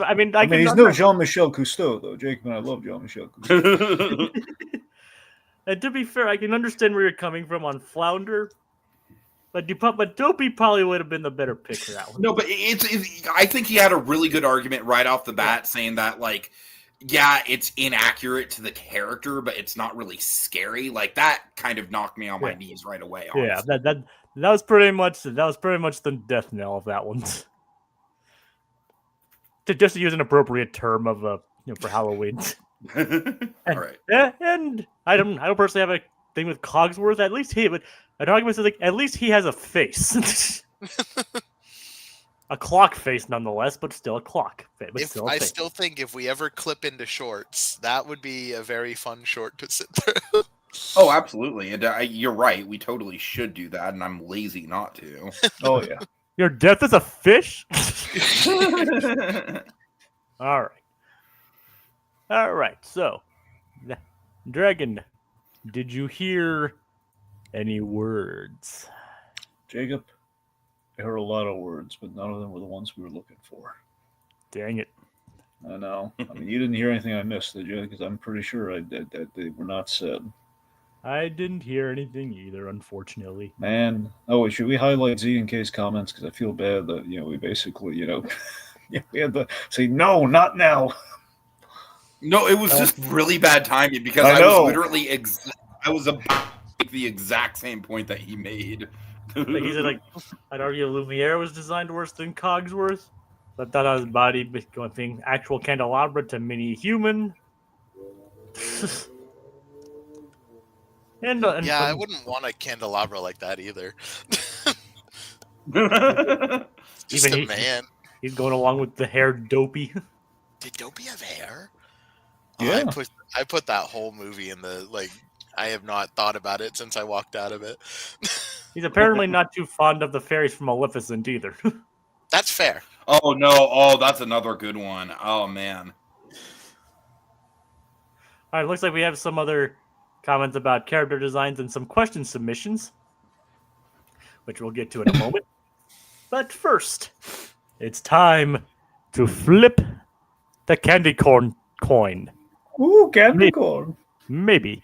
He's no Jean-Michel Cousteau, though. Jacob and I love Jean-Michel Cousteau. And to be fair, I can understand where you're coming from on Flounder, but Dopey probably would have been the better pick for that one. No, but I think he had a really good argument right off the bat, saying that, like, yeah, it's inaccurate to the character, but it's not really scary. Like, that kind of knocked me on my knees right away. Honestly. Yeah, That was pretty much the death knell of that one. Just to use an appropriate term of for Halloween. All right. Yeah, and I don't personally have a thing with Cogsworth. At least at least he has a face. A clock face, nonetheless, but still a clock face. I still think if we ever clip into shorts, that would be a very fun short to sit through. Oh, absolutely. And you're right. We totally should do that, and I'm lazy not to. Oh, yeah. Your death is a fish? All right. So, Dragon, did you hear any words? Jacob, I heard a lot of words, but none of them were the ones we were looking for. Dang it. I know. I mean, you didn't hear anything I missed, did you? Because I'm pretty sure that they were not said. I didn't hear anything either, unfortunately. Man. Oh, wait, should we highlight Z and K's comments? Because I feel bad that, we basically, we had to say, no, not now. No, it was just really bad timing because I I know. was literally I was about to make the exact same point that he made. Like he said, I'd argue Lumiere was designed worse than Cogsworth. But that on his body going from actual candelabra to mini human. and Yeah, I wouldn't want a candelabra like that either. Just Even a man. He's going along with the hair dopey. Did Dopey have hair? Yeah. I put that whole movie in the I have not thought about it since I walked out of it. He's apparently not too fond of the fairies from Maleficent either. That's fair. Oh, no. Oh, that's another good one. Oh, man. All right, looks like we have some other comments about character designs and some question submissions, which we'll get to in a moment. But first, it's time to flip the candy corn coin. Ooh, candy corn. Maybe.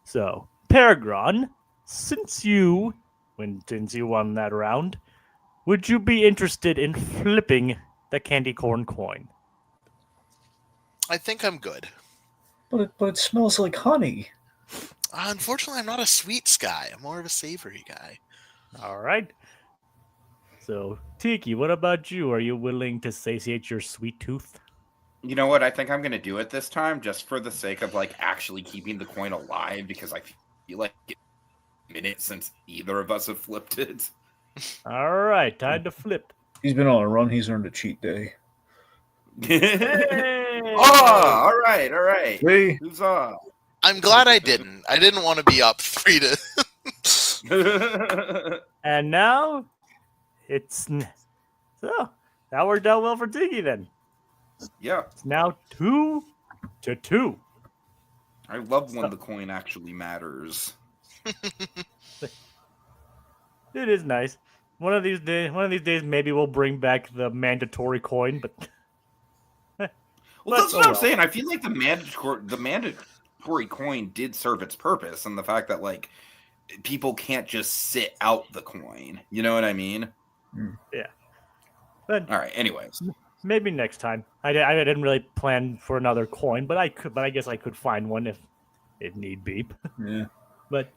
So, PerGron, since you won that round, would you be interested in flipping the candy corn coin? I think I'm good. But it smells like honey. Unfortunately, I'm not a sweets guy. I'm more of a savory guy. All right. So, Tiki, what about you? Are you willing to satiate your sweet tooth? You know what? I think I'm going to do it this time just for the sake of actually keeping the coin alive because I feel like it's a minute since either of us have flipped it. All right, time to flip. He's been on a run. He's earned a cheat day. Hey! Oh, all right. See? Who's on? I'm glad I didn't. I didn't want to be up 3-. And now, so that worked out well for Tiki then. Yeah. It's now 2-2. I love when the coin actually matters. It is nice. One of these days, maybe we'll bring back the mandatory coin, but Well, that's what I'm saying. I feel like the mandatory coin did serve its purpose, and the fact that people can't just sit out the coin. You know what I mean? Yeah. But all right. Anyways, maybe next time. I didn't really plan for another coin, but I could. But I guess I could find one if need be. Yeah. But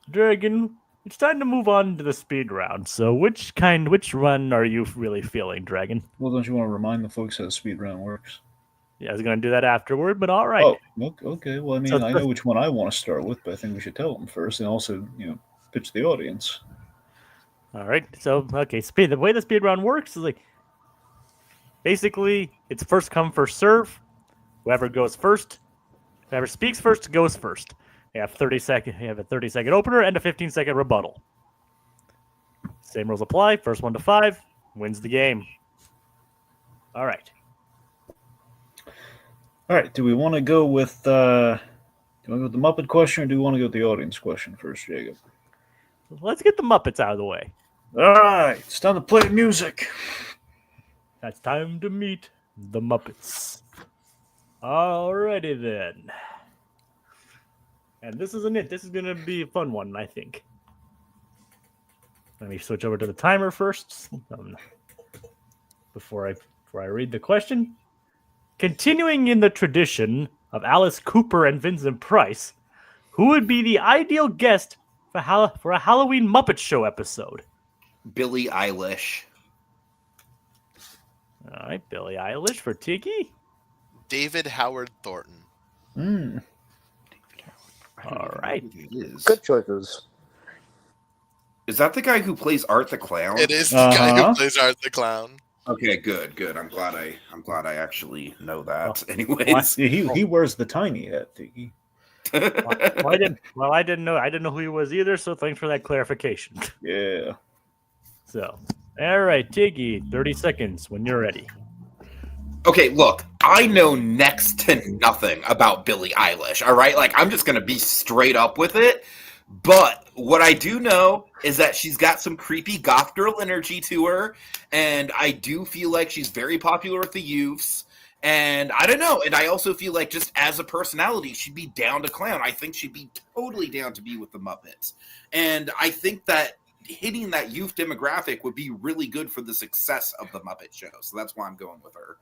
Dragon, it's time to move on to the speed round. So which run are you really feeling, Dragon? Well, don't you want to remind the folks how the speed round works? Yeah, I was going to do that afterward, but all right. Oh, okay. Well, I mean, So I know which one I want to start with, but I think we should tell them first and also, pitch the audience. All right. So, okay, the way the speed round works is basically it's first come, first serve. Whoever goes first, whoever speaks first goes first. You have a 30-second opener and a 15-second rebuttal. Same rules apply. First one to 5 wins the game. All right. All right. Do we want to go with the Muppet question, or do we want to go with the audience question first, Jacob? Let's get the Muppets out of the way. All right. It's time to play music. That's time to meet the Muppets. Alrighty then. And this isn't it. This is going to be a fun one, I think. Let me switch over to the timer first. Before I read the question. Continuing in the tradition of Alice Cooper and Vincent Price, who would be the ideal guest for a Halloween Muppet Show episode? Billie Eilish. All right, Billie Eilish for Tiki. David Howard Thornton. Mm. All right. Good choices. Is that the guy who plays Art the Clown? It is the guy who Uh-huh. plays Art the Clown. Okay, good. I'm glad I actually know that. Oh, Anyways, Yeah, he wears the tiny hat, Tiki. I didn't know who he was either. So thanks for that clarification. Yeah. So, all right, Tiki, 30 seconds when you're ready. okay, look, I know next to nothing about Billie Eilish. All right, like I'm just gonna be straight up with it. But what I do know is that she's got some creepy goth girl energy to her, and I do feel like she's very popular with the youths. And I don't know, and I also feel like just as a personality, she'd be down to clown. I think she'd be totally down to be with the Muppets. And I think that hitting that youth demographic would be really good for the success of the Muppet Show. So that's why I'm going with her.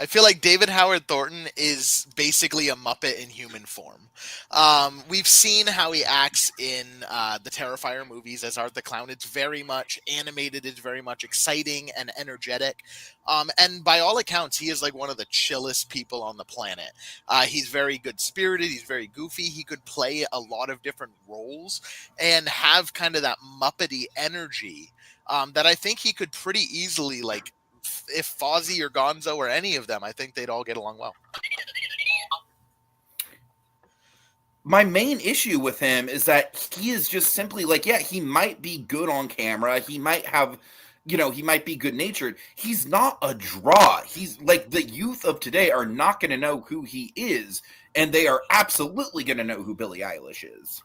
I feel like David Howard Thornton is basically a Muppet in human form. We've seen how he acts in the Terrifier movies as Art the Clown. It's very much animated. It's very much exciting and energetic. And by all accounts, he is like one of the chillest people on the planet. He's very good-spirited. He's very goofy. He could play a lot of different roles and have kind of that Muppety energy that I think he could pretty easily, like, if Fozzie or Gonzo or any of them, I think they'd all get along well. My main issue with him is that he is just simply like, yeah, he might be good on camera. He might have, he might be good natured. He's not a draw. He's like, the youth of today are not going to know who he is, and they are absolutely going to know who Billie Eilish is.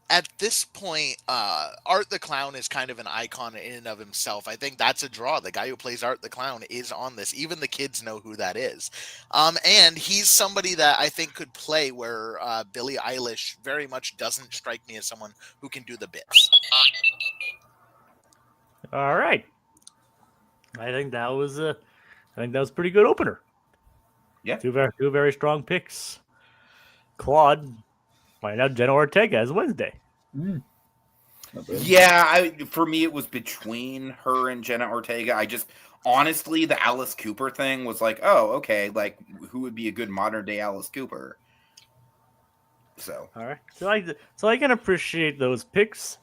At this point, Art the Clown is kind of an icon in and of himself. I think that's a draw. The guy who plays Art the Clown is on this. Even the kids know who that is. And he's somebody that I think could play where Billie Eilish very much doesn't strike me as someone who can do the bits. All right. I think that was a pretty good opener. Yeah. Two very strong picks. Claude, find out Jenna Ortega is Wednesday. Mm. Yeah, for me, it was between her and Jenna Ortega. Honestly, the Alice Cooper thing was like, oh, okay, like, who would be a good modern-day Alice Cooper? So. All right. So I can appreciate those picks,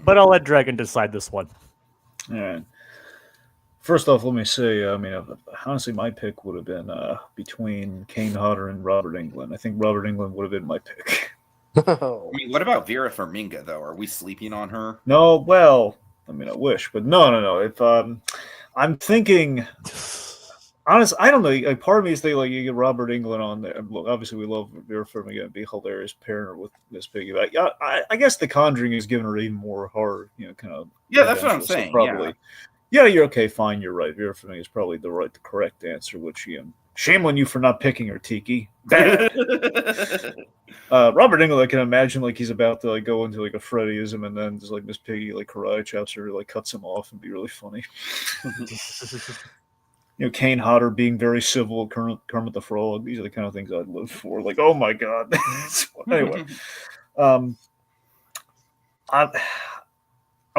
But I'll let Dragon decide this one. All right. First off, let me say, honestly, my pick would have been between Kane Hodder and Robert Englund. I think Robert Englund would have been my pick. what about Vera Farmiga, though? Are we sleeping on her? No, well, I wish, but no. If I'm thinking, honestly, I don't know. Part of me is thinking like you get Robert Englund on there. Look, obviously, we love Vera Farmiga and be a hilarious parent with Miss Piggy. But I guess The Conjuring is giving her even more horror, kind of. Yeah, that's what I'm so saying. Probably. Yeah, you're okay. Fine, you're right. Vera Farmiga is probably the correct answer. Which shame on you for not picking her, Tiki. Robert Englund, I can imagine like he's about to like go into like a Freddyism, and then just like Miss Piggy like karate chops her, like cuts him off, and be really funny. Kane Hodder being very civil, Kermit the Frog. These are the kind of things I'd live for. Like, oh my god. Anyway, I'm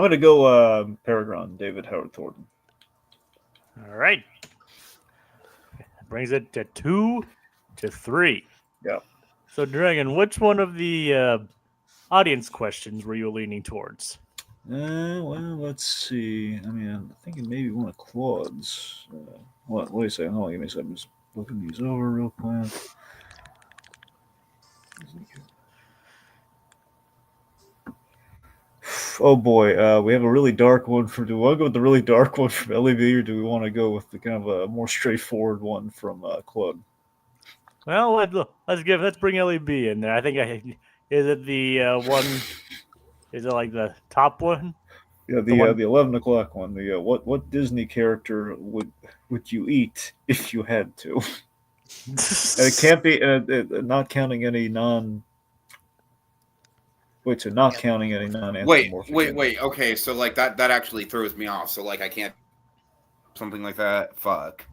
going to go PerGron, David Howard Thornton. All right. That brings it to 2-3. Yeah. So, Dragon, which one of the audience questions were you leaning towards? Well, let's see. I'm thinking maybe one of Claude's. Wait a second. Hold on, give me a second. I'm just looking these over real quick. Oh boy, we have a really dark one do we want to go with the really dark one from LEV, or do we want to go with the kind of a more straightforward one from Claude? Well, let's bring LEB in there. I think is it the one? Is it like the top one? Yeah, the 11 o'clock one. The what Disney character would you eat if you had to? And it can't be not counting any non. Wait, so not counting any non-anthropomorphic. Wait. Okay, so like that actually throws me off. So like I can't something like that. Fuck.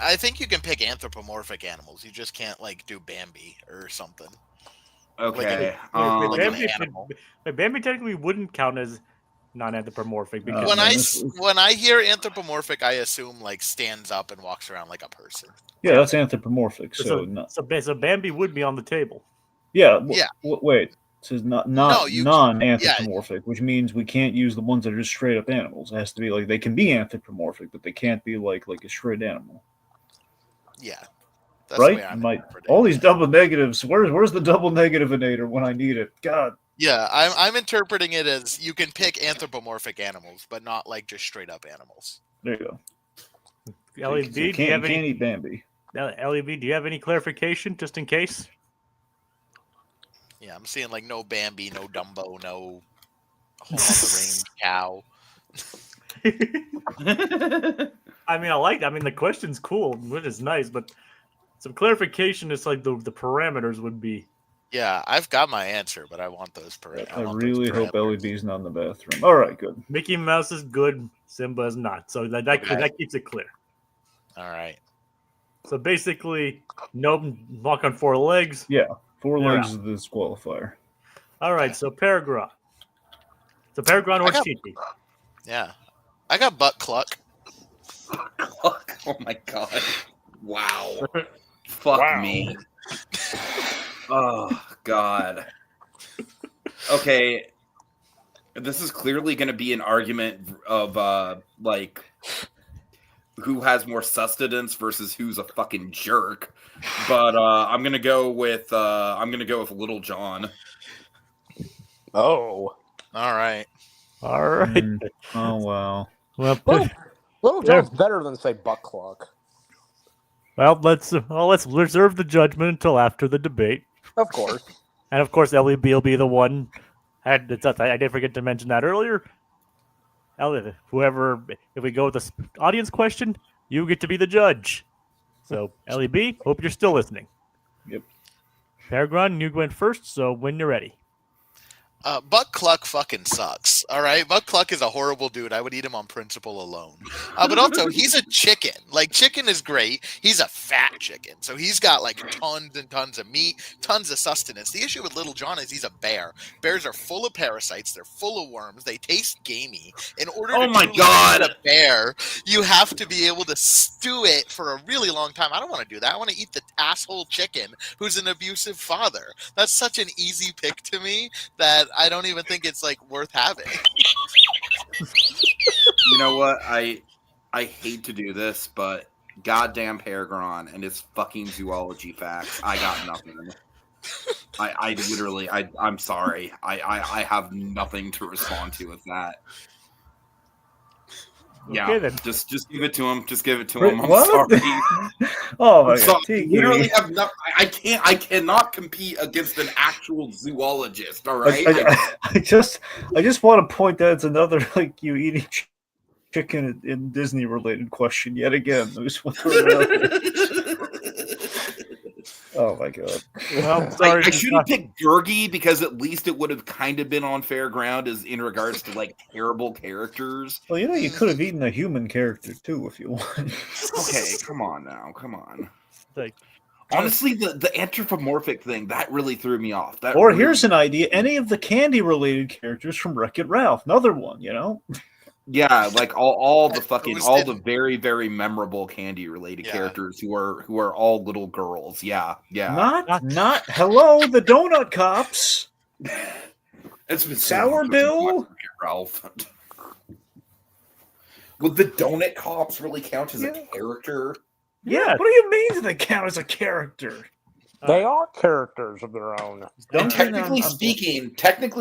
I think you can pick anthropomorphic animals. You just can't like do Bambi or something. Okay. Like an Bambi, animal. Bambi technically wouldn't count as non-anthropomorphic because When man, when I hear anthropomorphic, I assume like stands up and walks around like a person. yeah, that's anthropomorphic. So, so Bambi would be on the table. yeah. Yeah. Wait. It says not you- non-anthropomorphic, which means we can't use the ones that are just straight up animals. It has to be like they can be anthropomorphic, but they can't be like a straight animal. Yeah. That's the way Right? I'm Like interpreting all it. these double negatives. Where's the double negativeinator when I need it? God. Yeah, I'm interpreting it as you can pick anthropomorphic animals, but not like just straight up animals. There you go. LEB, So you do you have can't any? eat Bambi. LEB, do you have any clarification just in case? Yeah, I'm seeing like no Bambi, no Dumbo, no home on the range cow. I mean, the question's cool, which is nice, but some clarification is like the parameters would be. Yeah, I've got my answer, but I want those I really hope LEB's not in the bathroom. All right, good. Mickey Mouse is good, Simba is not. So that keeps it clear. All right. So basically, no walk on four legs. Yeah, 4 They're legs is the disqualifier. All right, so PerGron. So PerGron or Tiki? Yeah. I got butt cluck. Oh my god! Wow. Fuck me. Oh god. Okay. This is clearly going to be an argument of like who has more sustenance versus who's a fucking jerk. But I'm gonna go with Little John. Oh. All right. All right. Oh wow. Well, Little John's better than, say, butt cluck. let's reserve the judgment until after the debate. Of course. And of course, LEB will be the one. I did forget to mention that earlier. Whoever, if we go with the audience question, you get to be the judge. So, LEB, hope you're still listening. Yep. PerGron, you went first, so when you're ready. Butt Cluck fucking sucks. All right, Butt Cluck is a horrible dude. I would eat him on principle alone. But also, he's a chicken. Like, chicken is great. He's a fat chicken, so he's got like tons and tons of meat, tons of sustenance. The issue with Little John is he's a bear. Bears are full of parasites. They're full of worms. They taste gamey. In order to truly eat a bear, you have to be able to stew it for a really long time. I don't want to do that. I want to eat the asshole chicken who's an abusive father. That's such an easy pick to me that I don't even think it's like worth having. You know what? I hate to do this, but goddamn PerGron and his fucking zoology facts. I got nothing. I'm sorry. I have nothing to respond to with that. Yeah, Okay, then. just give it to him. Just give it to him. I'm What? sorry. Oh my So, god. I literally have no. I cannot compete against an actual zoologist. All right. I just want to point out it's another like you eating chicken in Disney related question yet again. I just want to throw it out there. Oh my god. Well, sorry. I should have picked Gurgi because at least it would have kind of been on fair ground as in regards to like terrible characters. Well, you could have eaten a human character too if you want. Okay, come on now, come on. Like, Honestly, the anthropomorphic thing that really threw me off. Or here's an idea: any of the candy related characters from Wreck-It Ralph. Another one, Yeah, like all the very, very memorable candy related Yeah. characters who are all little girls. Yeah. Not hello, the donut cops. It's been Sour long since Bill? I watched Wreck-It Ralph. Would the donut cops really count as a character? Yeah, what do you mean do they count as a character? They are characters of their own. And technically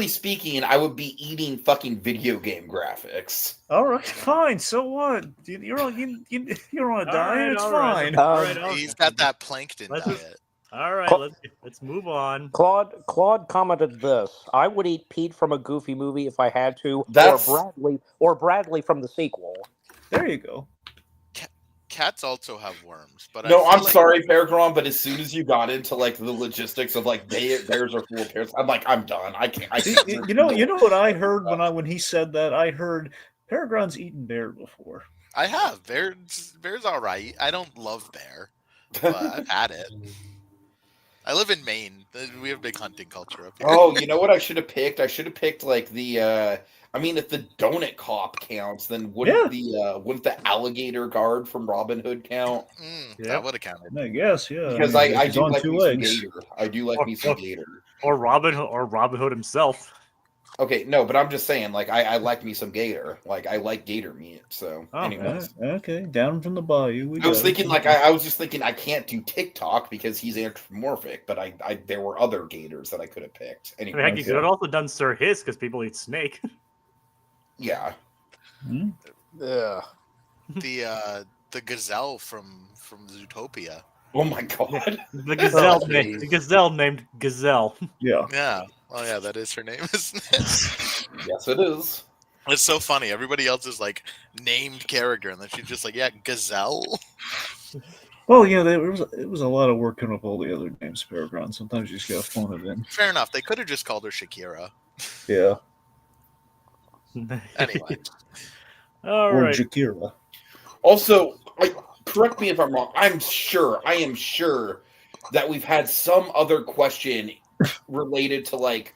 speaking, I would be eating fucking video game graphics. All right, fine. So what? You're on a diet. It's all right. fine. All right, He's got that plankton diet. All right, let's move on. Claude commented this: "I would eat Pete from a Goofy movie if I had to, or Bradley from the sequel." There you go. Cats also have worms, but No, I'm like sorry, PerGron, but as soon as you got into like the logistics of like bears are full of parasites, I'm like, I'm done. I can't. You know what I heard when he said that? I heard PerGron's eaten bear before. I have. Bear's all right. I don't love bear, but I've had it. I live in Maine. We have a big hunting culture up here. Oh, you know what I should have picked? I should have picked like the. I mean, if the donut cop counts, then wouldn't the alligator guard from Robin Hood count? That would have counted. I guess, yeah. Because I mean, I he's do on like 2 me some legs. gator. I do like me some gator. Or Robin Hood himself. Okay, no, but I'm just saying, like, I like me some gator. Like, I like gator meat. So, anyways. Okay, down from the bayou. I was thinking, like, I was just thinking I can't do TikTok because he's anthropomorphic, but I there were other gators that I could have picked. I Anyway, mean, heck, you could have also done Sir Hiss because people eat snake. yeah. Yeah. The gazelle from Zootopia. Oh my god. The gazelle named Gazelle. Yeah. Yeah. Oh yeah, that is her name, isn't it? Yes, it is. It's so funny. Everybody else is like named character, and then she's just like, yeah, gazelle. Well, yeah, it was a lot of work coming up with all the other names, PerGron. Sometimes you just gotta phone it in. Fair enough. They could have just called her Shakira. Yeah. Anyway. All Or right. Jakira. Also, correct me if I'm wrong. I am sure that we've had some other question related to like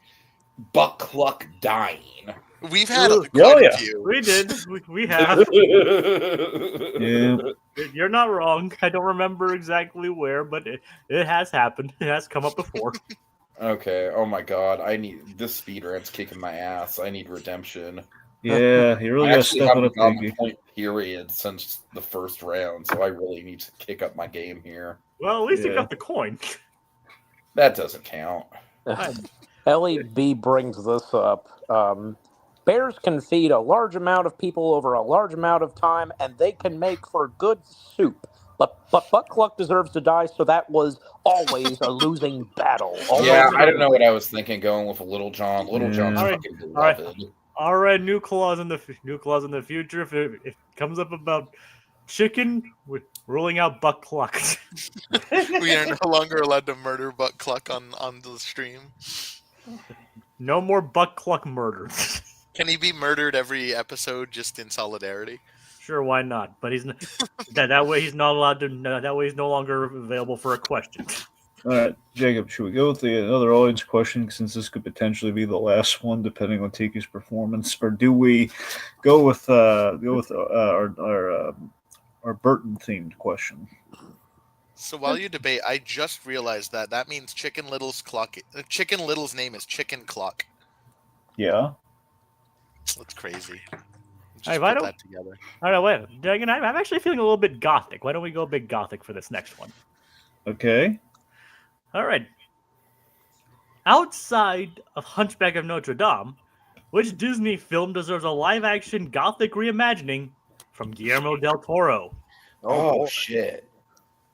Buck Cluck dying. We've had Oh, quite yeah. a few. We did. We have. Yeah. You're not wrong. I don't remember exactly where, but it has happened. It has come up before. Okay. Oh my god. I need this speed run's kicking my ass. I need redemption. Yeah, you really I gotta actually step it haven't up, gotten Iggy. a point period since the first round, so I really need to kick up my game here. Well, at least you Yeah. got the coin. That doesn't count. Ellie B brings this up. Bears can feed a large amount of people over a large amount of time, and they can make for good soup. But Buck Cluck deserves to die, so that was always a losing battle. Yeah, I don't know what I was thinking going with a Little John. Little John's Yeah. fucking Alright. beloved. All right, new clause in the future. If it comes up about chicken, we're ruling out Buck Cluck. We are no longer allowed to murder Buck Cluck on the stream. No more Buck Cluck murder. Can he be murdered every episode just in solidarity? Sure, why not? But he's that way he's not allowed to. That way he's no longer available for a question. All right, Jacob, should we go with another audience question since this could potentially be the last one, depending on Tiki's performance, or do we go with our Burton themed question? So while you debate, I just realized that means Chicken Little's name is Chicken Cluck. Yeah. That's crazy. Just Hey, why put don't- that together. All right, wait. Dragon, I'm actually feeling a little bit gothic. Why don't we go big gothic for this next one? Okay. All right. Outside of Hunchback of Notre Dame, which Disney film deserves a live-action gothic reimagining from Guillermo del Toro? Oh shit!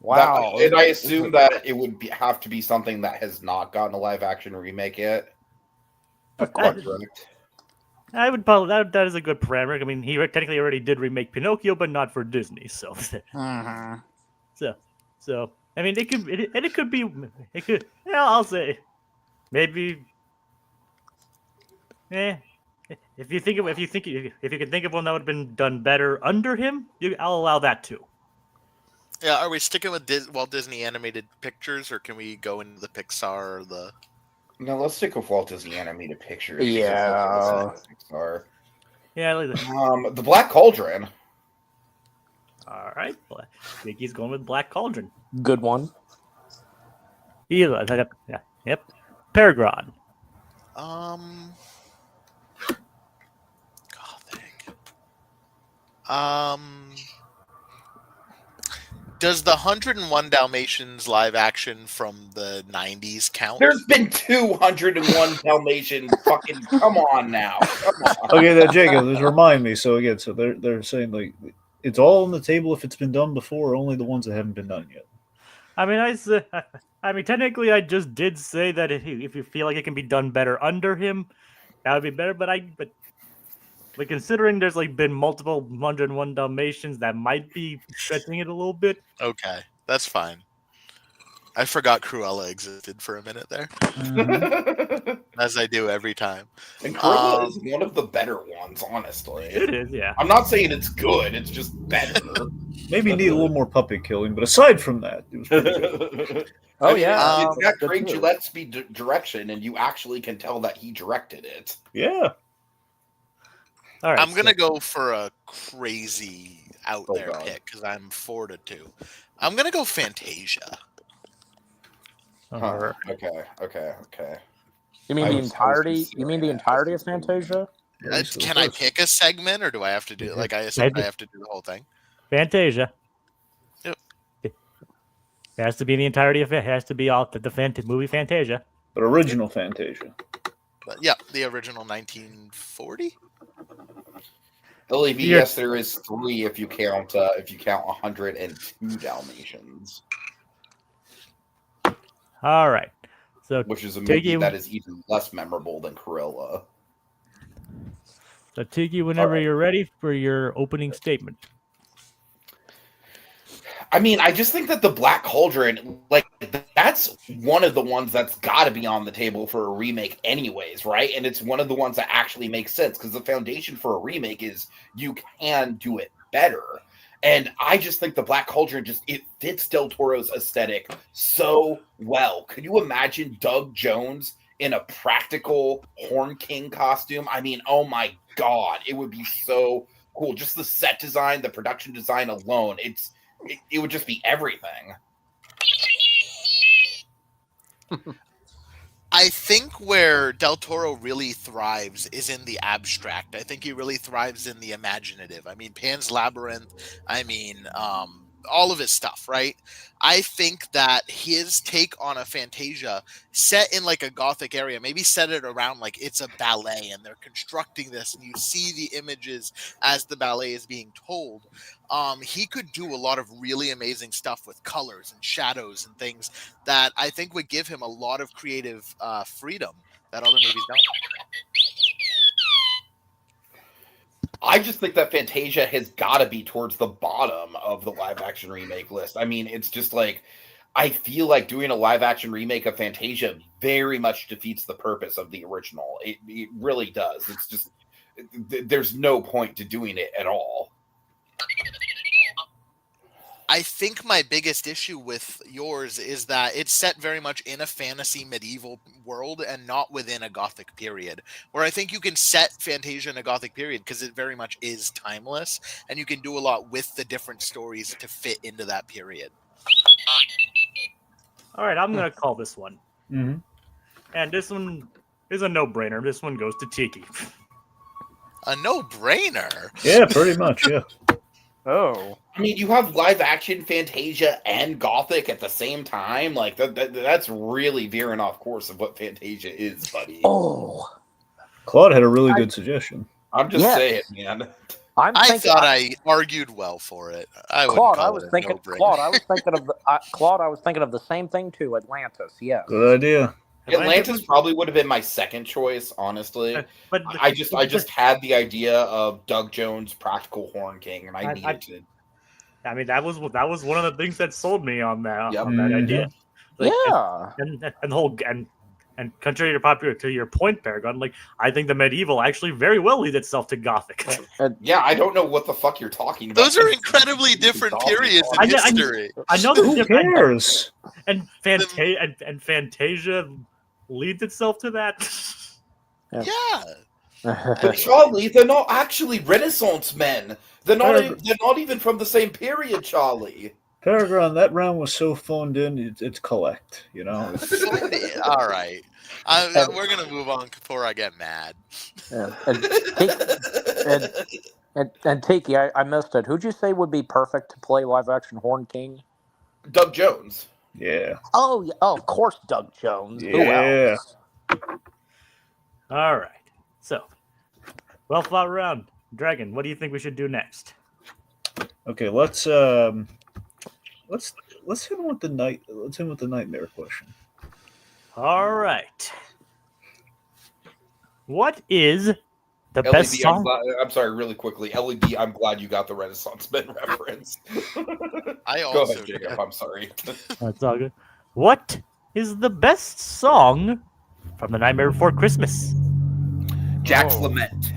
Wow. And I assume that it would have to be something that has not gotten a live action remake yet. Correct. I would probably that is a good parameter. I mean, he technically already did remake Pinocchio, but not for Disney. So, so I mean, it could be. Yeah, I'll say maybe. If you can think of one that would have been done better under him, I'll allow that too. Yeah, are we sticking with Walt Disney animated pictures, or can we go into the Pixar or the? No, let's stick with Walt Disney animated pictures. because Yeah. that's Pixar. Yeah, I like that. The Black Cauldron. All right, Mickey's going with Black Cauldron. Good one. Yep. PerGron. Gothic. Does the 101 Dalmatians live action from the 90s count? There's been 201 Dalmatian. Fucking come on now. Come on. Okay, then Jacob, just remind me. So again, so they're saying like it's all on the table if it's been done before, or only the ones that haven't been done yet. I mean, technically, I just did say that if you feel like it can be done better under him, that would be better. But considering there's like been multiple 101 Dalmatians, that might be stretching it a little bit. Okay, that's fine. I forgot Cruella existed for a minute there, as I do every time. And Cruella is one of the better ones, honestly. It is, yeah. I'm not saying it's good, it's just better. Maybe need a little more puppet killing, but aside from that, it was pretty good. Oh, I mean, yeah. it's got Good Craig too. Gillette's direction, and you actually can tell that he directed it. Yeah. All right. I'm gonna go for a crazy out there God. pick because I'm 4-2. I'm gonna go Fantasia. All right. Okay. You mean I the was entirety? You mean the considering entirety that. of Fantasia? Can I pick a segment, or do I have to do like I assume I have to do the whole thing? Fantasia. Yep. It has to be the entirety of it. Has to be all the movie Fantasia. But original Fantasia. But yeah, the original 1940. LAV, You're- yes, there is 3 if you count 102 Dalmatians, All right. So, which is a Tiki- movie that is even less memorable than Cruella. Tiki, whenever All right. you're ready for your opening statement. I mean, I just think that the Black Cauldron, like, that's one of the ones that's got to be on the table for a remake anyways, right? And it's one of the ones that actually makes sense, because the foundation for a remake is you can do it better. And I just think the Black Cauldron it fits Del Toro's aesthetic so well. Could you imagine Doug Jones in a practical Horn King costume? I mean, oh my God, it would be so cool. Just the set design, the production design alone, it would just be everything. I think where Del Toro really thrives is in the abstract. I think he really thrives in the imaginative. I mean, Pan's Labyrinth. I mean, all of his stuff, right? I think that his take on a Fantasia set in like a Gothic area, maybe set it around like it's a ballet and they're constructing this and you see the images as the ballet is being told. He could do a lot of really amazing stuff with colors and shadows and things that I think would give him a lot of creative freedom that other movies don't. I just think that Fantasia has got to be towards the bottom of the live action remake list. I mean, it's just like, I feel like doing a live action remake of Fantasia very much defeats the purpose of the original. It really does. It's just, there's no point to doing it at all. I think my biggest issue with yours is that it's set very much in a fantasy medieval world and not within a Gothic period. Where I think you can set Fantasia in a Gothic period because it very much is timeless, and you can do a lot with the different stories to fit into that period. All right, I'm going to call this one. Mm-hmm. And this one is a no-brainer. This one goes to Tiki. A no-brainer. Yeah, pretty much, yeah. Oh. I mean, you have live action Fantasia and Gothic at the same time. Like, that's really veering off course of what Fantasia is, buddy. Oh. Claude had a really good suggestion. I'm just Yes. saying, man. I thought I argued well for it. I would Claude, call I was it a thinking. no-brainer. Claude, I was thinking of the. Claude, I was thinking of the same thing too. Atlantis, yes. Good idea. Atlantis probably would have been my second choice, honestly. But I just had the idea of Doug Jones' Practical Horn King, and I needed to. I mean, that was one of the things that sold me on that Yep. on that idea. Like, Yeah. and the whole and contrary to your point, PerGron, like I think the medieval actually very well leads itself to Gothic. Yeah, I don't know what the fuck you're talking about. Those are incredibly different periods in history. I know there's Who different cares? and Fantasia leads itself to that. Yeah. But Charlie, they're not actually Renaissance men. They're not even from the same period, Charlie. PerGron, that round was so phoned in, it's collect, you know? All right. We're going to move on before I get mad. Yeah. And Tiki, I missed it. Who'd you say would be perfect to play live action Horn King? Doug Jones. Yeah. Oh, yeah. Oh, of course, Doug Jones. Who Yeah. else? All right. So, well fought round. Dragon, what do you think we should do next? Okay, let's hit him with the nightmare question. All right. What is the LED, best song? I'm sorry, really quickly. LED, I'm glad you got the Renaissance men reference. I Go also ahead, Jacob. I'm sorry. That's all good. What is the best song from The Nightmare Before Christmas? Jack's Oh. Lament.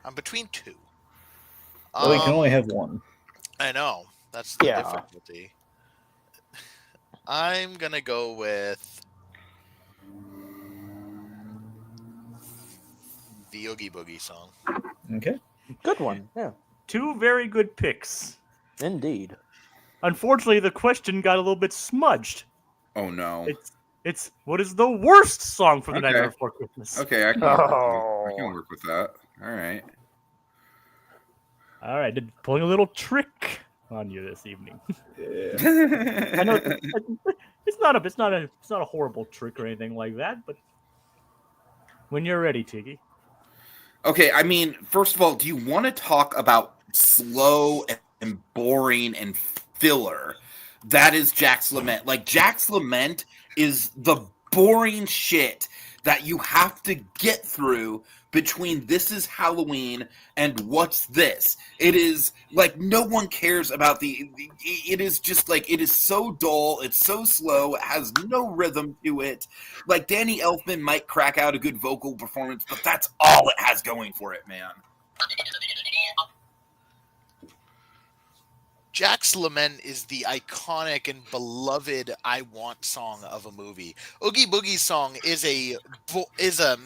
I'm between two. Well, you can only have one. I know. That's the Yeah. difficulty. I'm going to go with the Oogie Boogie song. Okay. Good one. Yeah. Two very good picks. Indeed. Unfortunately, the question got a little bit smudged. Oh no. It's what is the worst song from The Okay. Nightmare Before Christmas? Okay, I can work with that. All right. All right, pulling a little trick on you this evening. Yeah. I know it's not a horrible trick or anything like that, but when you're ready, Tiki. Okay, I mean, first of all, do you want to talk about slow and boring and filler? That is Jack's Lament. Like, Jack's Lament is the boring shit that you have to get through between This Is Halloween and What's This. It is like no one cares about it is just like, it is so dull, it's so slow, it has no rhythm to it. Like, Danny Elfman might crack out a good vocal performance, but that's all it has going for it, man. Jack's Lament is the iconic and beloved "I Want" song of a movie. Oogie Boogie's song is a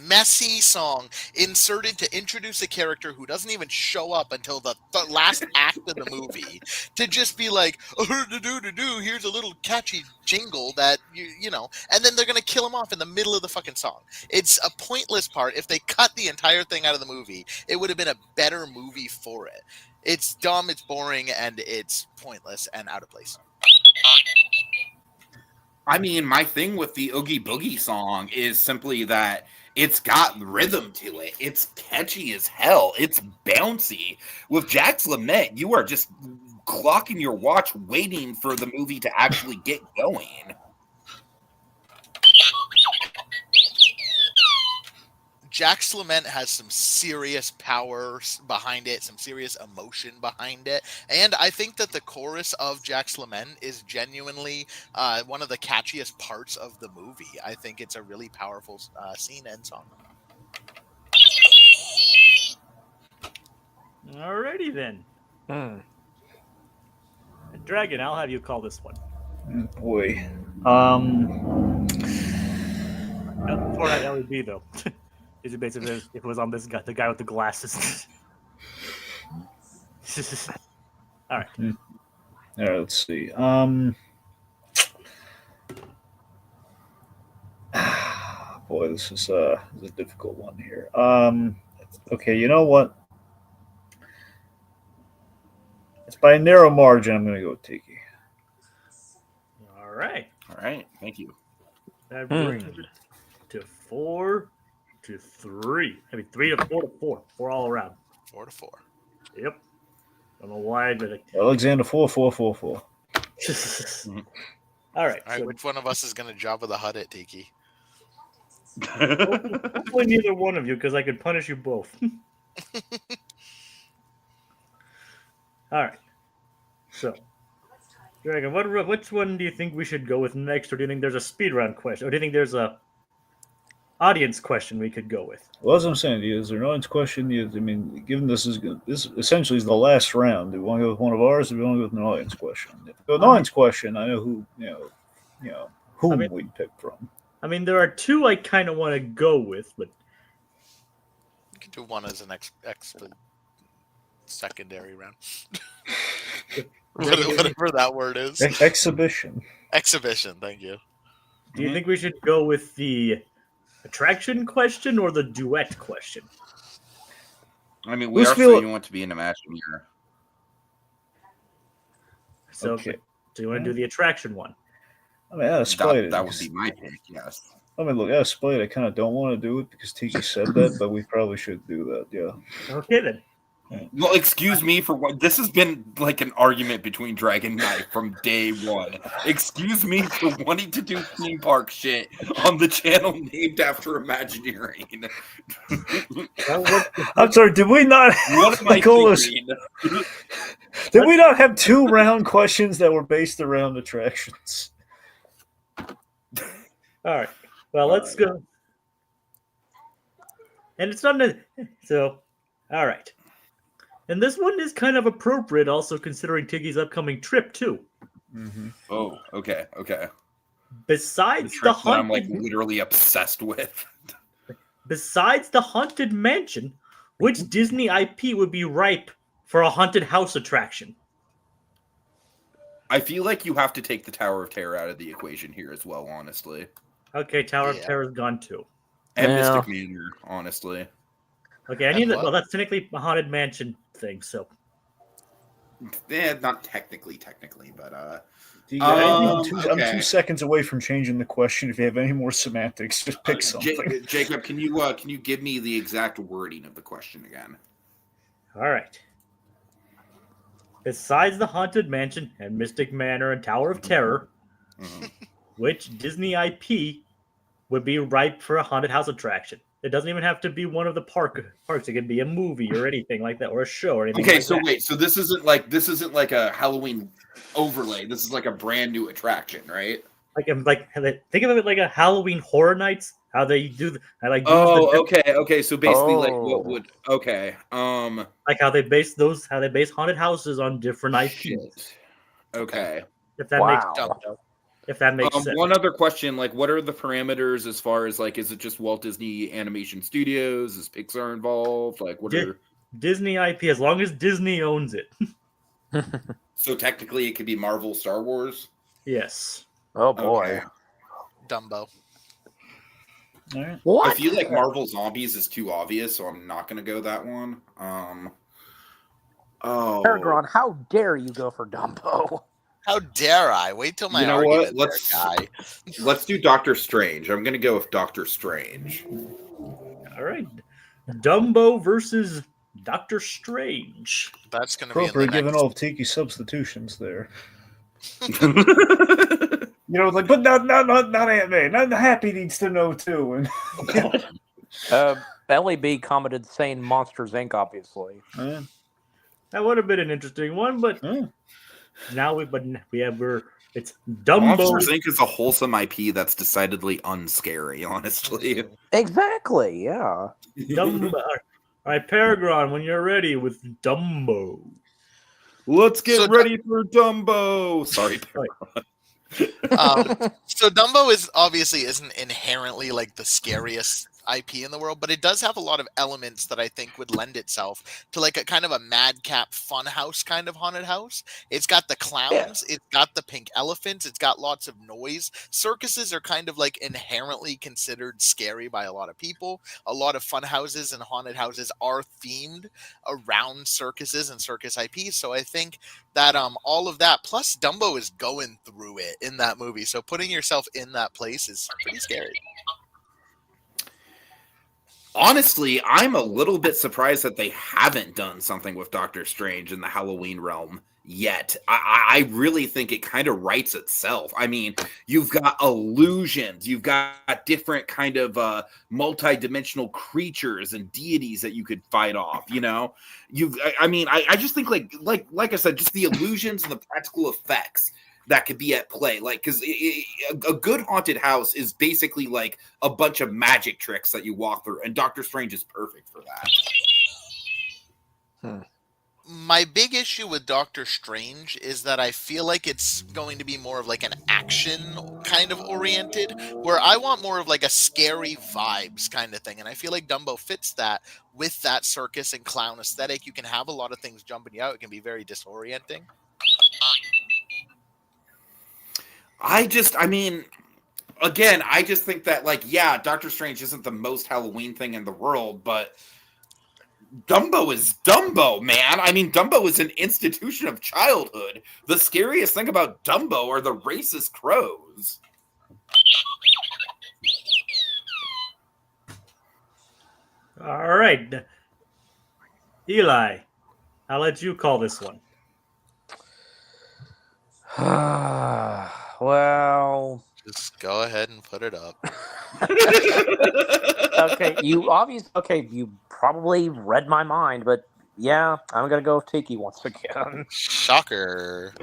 messy song inserted to introduce a character who doesn't even show up until the last act of the movie, to just be like, here's a little catchy jingle that you know, and then they're gonna kill him off in the middle of the fucking song. It's a pointless part. If they cut the entire thing out of the movie, it would have been a better movie for it. It's dumb, it's boring, and it's pointless and out of place. I mean, my thing with the Oogie Boogie song is simply that it's got rhythm to it. It's catchy as hell. It's bouncy. With Jack's Lament, you are just clocking your watch waiting for the movie to actually get going. Jack's Lament has some serious power behind it, some serious emotion behind it, and I think that the chorus of Jack's Lament is genuinely one of the catchiest parts of the movie. I think it's a really powerful scene and song. Alrighty then. Dragon, I'll have you call this one. Boy. For that LED though. Is it basically if it was on this guy, the guy with the glasses? All right. All right, let's see. Boy, this is a difficult one here. Okay, you know what? It's by a narrow margin. I'm going to go with Tiki. All right. All right, thank you. That brings it to 4-3. I mean, 3-4. 4 all around. 4-4. Yep. Don't know why, but Alexander 4-4-4-4. all right. All right, So which one of us is going to Jabba the Hutt it, Tiki? hopefully neither one of you, because I could punish you both. All right. So, Dragon, which one do you think we should go with next, or do you think there's a speed round question, or do you think there's a audience question we could go with? Well, as I'm saying, is there an audience question? I mean, given this essentially is the last round, do we want to go with one of ours, or do we want to go with an audience question? If we go with an audience question, I know who we'd pick from. I mean, there are two I kind of want to go with, but You can do one as an secondary round. Whatever that word is. Exhibition. Exhibition, thank you. do you think we should go with the attraction question or the duet question? I mean, we Who's are feel- saying you want to be an Imagineer. So, Okay. do you want to do the attraction one? I mean, out of spite, That would be my pick, yes. I mean, look, out of spite, I kind of don't want to do it because Tiki said that, but we probably should do that. Yeah. Okay then. Well, excuse me for what this has been like an argument between Dragon Knight from day one. Excuse me for wanting to do theme park shit on the channel named after Imagineering. I'm sorry. Did we not? What am I Nicholas, thinking? did we not have 2 round questions that were based around attractions? All right. Well, let's go. And it's not so. All right. And this one is kind of appropriate, also considering Tiggy's upcoming trip too. Mm-hmm. Oh, okay. Besides the Trip that I'm haunted, like literally obsessed with. besides the haunted mansion, which Disney IP would be ripe for a haunted house attraction? I feel like you have to take the Tower of Terror out of the equation here as well, honestly. Okay, Tower of Yeah. Terror's gone too. And Yeah. Mystic Manor, honestly. Okay, I And need that. what? Well, that's technically a haunted mansion thing. So Not technically, but I'm okay. 2 seconds away from changing the question. If you have any more semantics, just pick something. Jacob, can you give me the exact wording of the question again? all right. Besides the haunted mansion and Mystic Manor and Tower of Terror, Mhm. which Disney IP would be ripe for a haunted house attraction? It doesn't even have to be one of the parks. It could be a movie or anything like that, or a show or anything. Okay, like so that. wait, so this isn't like a Halloween overlay. This is like a brand new attraction, right? Like think of it like a Halloween Horror Nights. How they do, Oh, okay. So basically, like, Oh. what would like how they base haunted houses on different IPs. shit. Okay. If that Wow. makes sense. One other question, like, what are the parameters as far as like, is it just Walt Disney Animation Studios? Is Pixar involved? Like, what Di- are Disney IP, as long as Disney owns it. so technically it could be Marvel, Star Wars. Yes. Oh boy. Okay. Dumbo. All right. What? I feel like Marvel Zombies is too obvious, so I'm not gonna go that one. PerGron, how dare you go for Dumbo? How dare I? Wait till my You know what? argument there, guy. Let's do Doctor Strange. I'm gonna go with Doctor Strange. All right. Dumbo versus Doctor Strange. That's going to be in the Appropriate given next. all of Tiki's substitutions there. Like, but not Aunt May. Not Happy needs to know too. And Ellie B commented saying Monsters Inc. Obviously. That would have been an interesting one, but Yeah. now it's Dumbo. Monsters Inc. is a wholesome IP that's decidedly unscary, honestly. Exactly. Yeah. Dumbo. All right, PerGron, when you're ready with Dumbo. Let's get So- ready for Dumbo. Sorry, So Dumbo isn't inherently like the scariest IP in the world, but it does have a lot of elements that I think would lend itself to like a kind of a madcap fun house kind of haunted house. It's got the clowns, it's got the pink elephants, it's got lots of noise. Circuses are kind of like inherently considered scary by a lot of people. A lot of fun houses and haunted houses are themed around circuses and circus IPs. So I think that all of that plus Dumbo is going through it in that movie. So putting yourself in that place is pretty scary. honestly, I'm a little bit surprised that they haven't done something with Doctor Strange in the Halloween realm yet. I really think it kind of writes itself. I mean, you've got illusions, you've got different kind of multi-dimensional creatures and deities that you could fight off. You know, I just think like I said, just the illusions and the practical effects that could be at play, like, because a good haunted house is basically like a bunch of magic tricks that you walk through, and Doctor Strange is perfect for that. My big issue with Doctor Strange is that I feel like it's going to be more of like an action kind of oriented, where I want more of like a scary vibes kind of thing, and I feel like Dumbo fits that with that circus and clown aesthetic. You can have a lot of things jumping you out. It can be very disorienting. I just think that, like, yeah, Doctor Strange isn't the most Halloween thing in the world, but Dumbo is Dumbo, man. I mean, Dumbo is an institution of childhood. The scariest thing about Dumbo are the racist crows. All right. Eli, I'll let you call this one. Well, Just go ahead and put it up. okay, you probably read my mind, but yeah, I'm gonna go with Tiki once again. Shocker.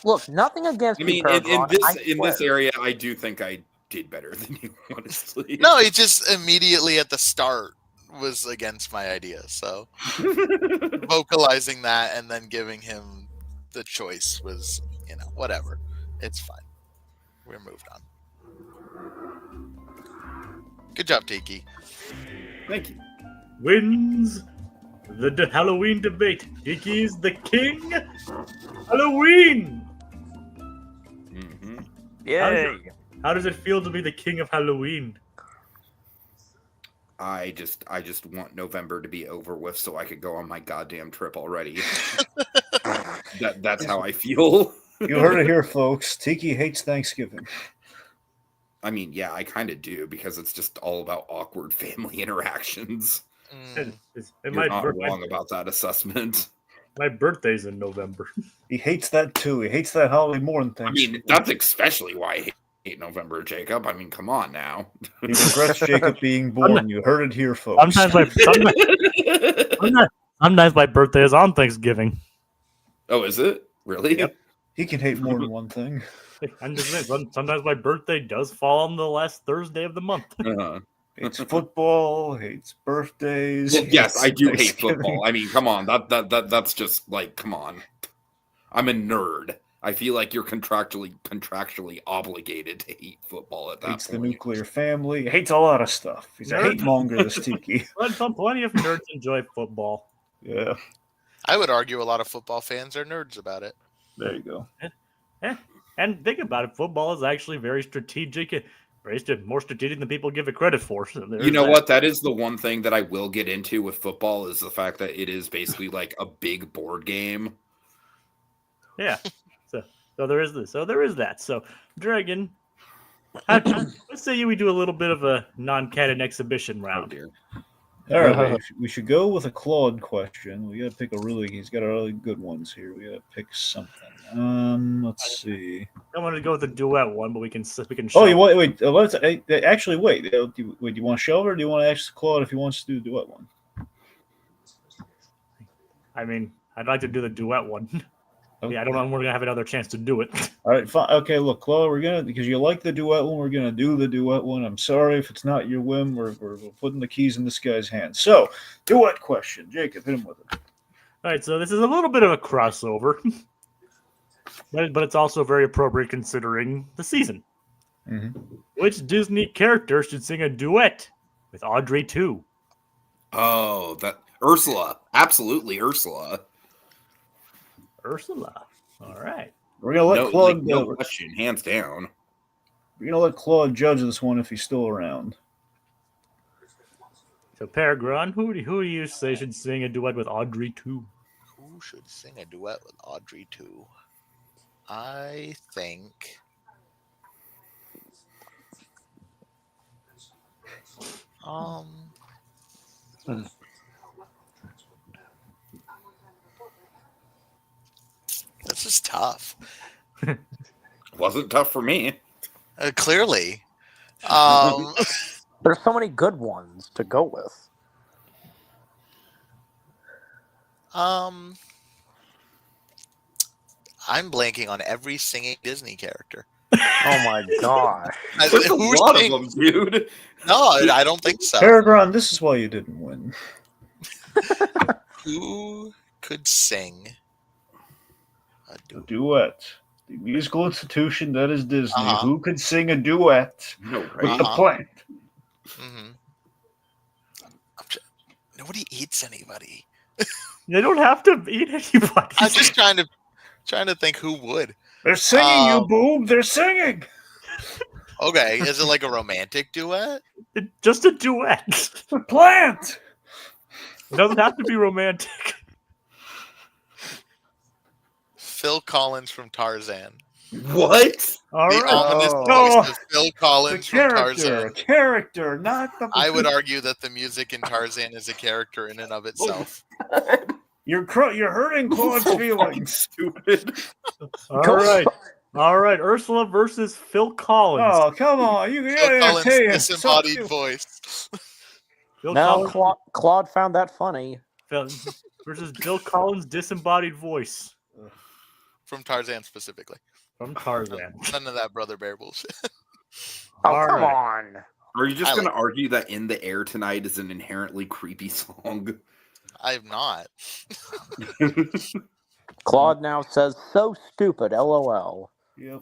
Look, nothing against I you, mean, PerGron, I in this swear. area, I do think I did better than you, honestly. No, he just immediately at the start was against my idea. So vocalizing that and then giving him the choice was, whatever. It's fine. We're moved on. Good job, Tiki. Thank you. Wins the Halloween debate. Tiki's the king. Halloween. Mm-hmm. Yay! How does it feel to be the king of Halloween? I just want November to be over with so I could go on my goddamn trip already. That's how I feel. You heard it here, folks. Tiki hates Thanksgiving. I mean, yeah, I kind of do because it's just all about awkward family interactions. You're not wrong about that assessment. My birthday's in November. He hates that too. He hates that holiday more than I Thanksgiving. mean, that's especially why I hate November, Jacob. I mean, come on now. He regrets Jacob being born. You heard it here, folks. Sometimes my birthday is on Thanksgiving. Oh, is it? Really? Yep. He can hate more than one thing. I'm just saying, sometimes my birthday does fall on the last Thursday of the month. Uh-huh. Hates football, hates birthdays. Well, yes, hates I do hate Thanksgiving. football. I mean, come on. That's just like, come on. I'm a nerd. I feel like you're contractually obligated to hate football at that Hates the point. nuclear family. Hates a lot of stuff. He's a Nerd. hate monger, this Tiki. Plenty of nerds enjoy football. Yeah, I would argue a lot of football fans are nerds about it. there you go. And think about it, football is actually very strategic, more strategic than people give it credit for. So You know what? That is the one thing that I will get into with football is the fact that it is basically like a big board game. Yeah. So there is this. So there is that. So Dragon, let's say we do a little bit of a non-canon exhibition Oh round. dear. All right, we should go with a Claude question. We got to pick he's got really good ones here. We got to pick something. Let's see. I wanted to go with the duet one, but we can. Oh, you want wait? Let's actually wait. Do you want to shelve or do you want to ask Claude if he wants to do the duet one? I mean, I'd like to do the duet one. Okay. Yeah, I don't know when we're gonna have another chance to do it. All right, fine. Okay, look, Claude, because you like the duet one, we're gonna do the duet one. I'm sorry if it's not your whim. We're putting the keys in this guy's hands. So, duet question, Jacob, hit him with it. All right, so this is a little bit of a crossover, but it's also very appropriate considering the season. Mm-hmm. Which Disney character should sing a duet with Audrey 2? Oh, that Ursula. Absolutely Ursula. Ursula. All right. We're gonna let Claude. No question, hands down. We're gonna let Claude judge this one if he's still around. So, PerGron, who do you say should sing a duet with Audrey 2? Who should sing a duet with Audrey 2? I think. This is tough. Wasn't tough for me. Clearly. There's so many good ones to go with. I'm blanking on every singing Disney character. Oh my gosh. There's a Who lot of sings? them, dude. No, I don't think so. PerGron, this is why you didn't win. Who could sing a A duet? duet. The musical institution that is Disney. Uh-huh. Who could sing a duet No, with right? the plant? Mm-hmm. Nobody eats anybody. They don't have to eat anybody. I'm just trying to think who would. They're singing, you boob. They're singing. Okay, is it like a romantic duet? Just a duet. The plant. It doesn't have to be romantic. Phil Collins from Tarzan. What? All The right. ominous Oh. voice of Phil The Collins from Tarzan. character, not the. I would argue that the music in Tarzan is a character in and of itself. You're hurting Claude's So fucking feelings. stupid. All right. Ursula versus Phil Collins. Oh, come on. Phil I Collins' tell you, disembodied voice. Phil No, Collins Claude found that funny. versus Bill Collins' disembodied voice From Tarzan specifically. from Tarzan. None of that Brother Bear bullshit. Oh, All come right. on. Are you just I going to argue that In the Air Tonight is an inherently creepy song? I'm not. Claude now says, so stupid, LOL. Yep.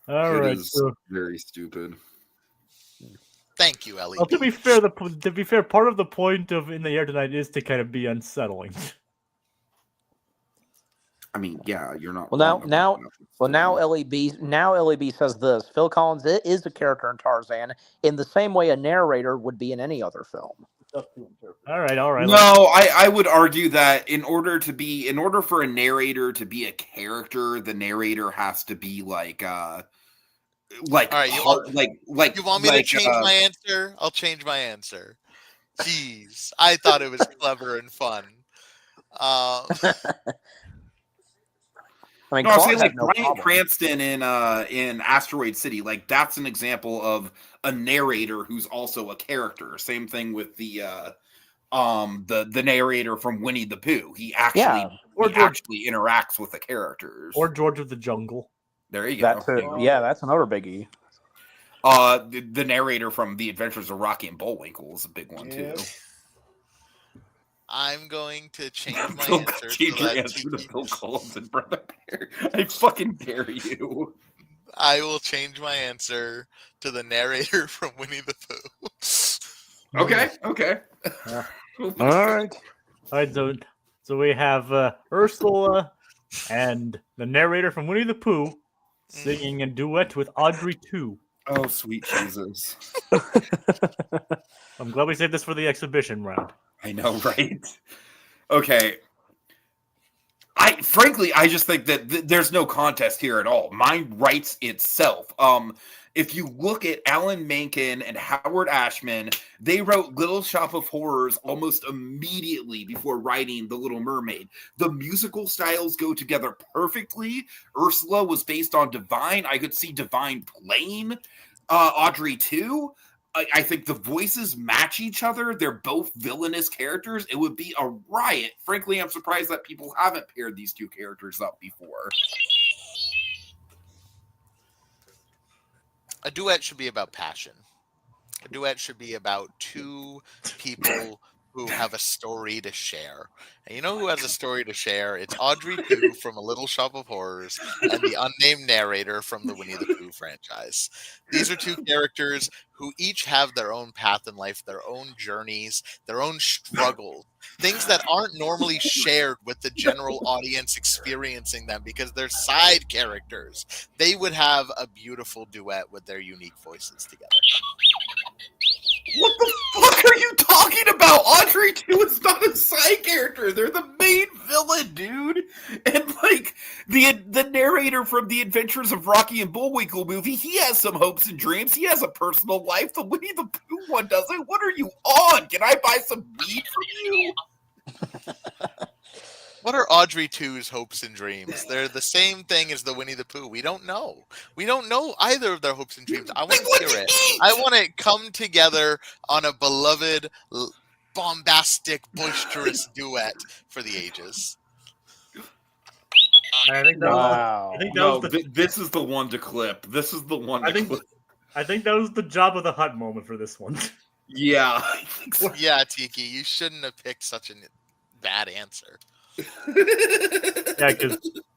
All It right. is So, very stupid. Thank you, Ellie. well, to be fair, part of the point of In the Air Tonight is to kind of be unsettling. I mean, yeah, you're not. Well, wrong now, about that. well, now LEB says this. Phil Collins is a character in Tarzan in the same way a narrator would be in any other film. All right. No, I would argue that in order for a narrator to be a character, the narrator has to be like All right, you want me to change my answer? I'll change my answer. Jeez, I thought it was clever and fun. I mean, No, I'll Claude say had like no Bryan problem. Cranston in Asteroid City. Like that's an example of a narrator who's also a character. Same thing with the narrator from Winnie the Pooh. He actually actually interacts with the characters. Or George of the Jungle. There you That go. too. Yeah, that's another biggie. The narrator from The Adventures of Rocky and Bullwinkle is a big one too. I'm going to change my Don't answer. change your answer to Phil Collins and Brother Bear. I fucking dare you. I will change my answer to the narrator from Winnie the Pooh. Okay. All right. All right. So we have Ursula and the narrator from Winnie the Pooh singing a duet with Audrey 2. Oh, sweet Jesus. I'm glad we saved this for the exhibition round. I know, right? Okay. I just think that there's no contest here at all. Mine writes itself. If you look at Alan Menken and Howard Ashman, they wrote Little Shop of Horrors almost immediately before writing The Little Mermaid. The musical styles go together perfectly. Ursula was based on Divine. I could see Divine playing Audrey too. I think the voices match each other. They're both villainous characters. It would be a riot. Frankly, I'm surprised that people haven't paired these two characters up before. A duet should be about passion. A duet should be about two people who have a story to share. And you know who has a story to share? It's Audrey 2 from A Little Shop of Horrors and the unnamed narrator from the Winnie the Pooh franchise. These are two characters who each have their own path in life, their own journeys, their own struggles, things that aren't normally shared with the general audience experiencing them because they're side characters. They would have a beautiful duet with their unique voices together. What the fuck are you talking about? Audrey 2 is not a side character. They're the main villain, dude. And like the narrator from The Adventures of Rocky and Bullwinkle movie, he has some hopes and dreams. He has a personal life. The Winnie the Pooh one doesn't. What are you on? Can I buy some weed from you? What are Audrey 2's hopes and dreams? They're the same thing as the Winnie the Pooh. We don't know. We don't know either of their hopes and dreams. I want to hear it. I want to come together on a beloved, bombastic, boisterous duet for the ages. I think that Wow. I think that No, was the, this is the one to clip. This is the one to clip. I think that was the job of the hut moment for this one. Yeah, I think so. Yeah, Tiki, you shouldn't have picked such a bad answer.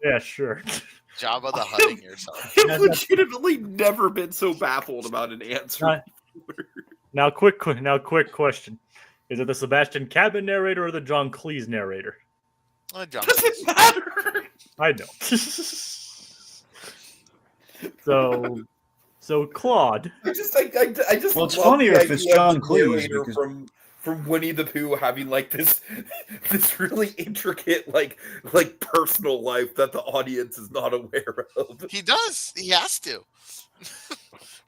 Yeah, sure. Jabba the Hutting yourself. I've legitimately never been so baffled about an answer. Now, quick question: is it the Sebastian Cabin narrator or the John Cleese narrator? John. Does it matter? I don't. So Claude. I just Well, it's love funnier the if it's idea of John the Cleese, narrator because- from Winnie the Pooh having like this really intricate like personal life that the audience is not aware of. He does. He has to.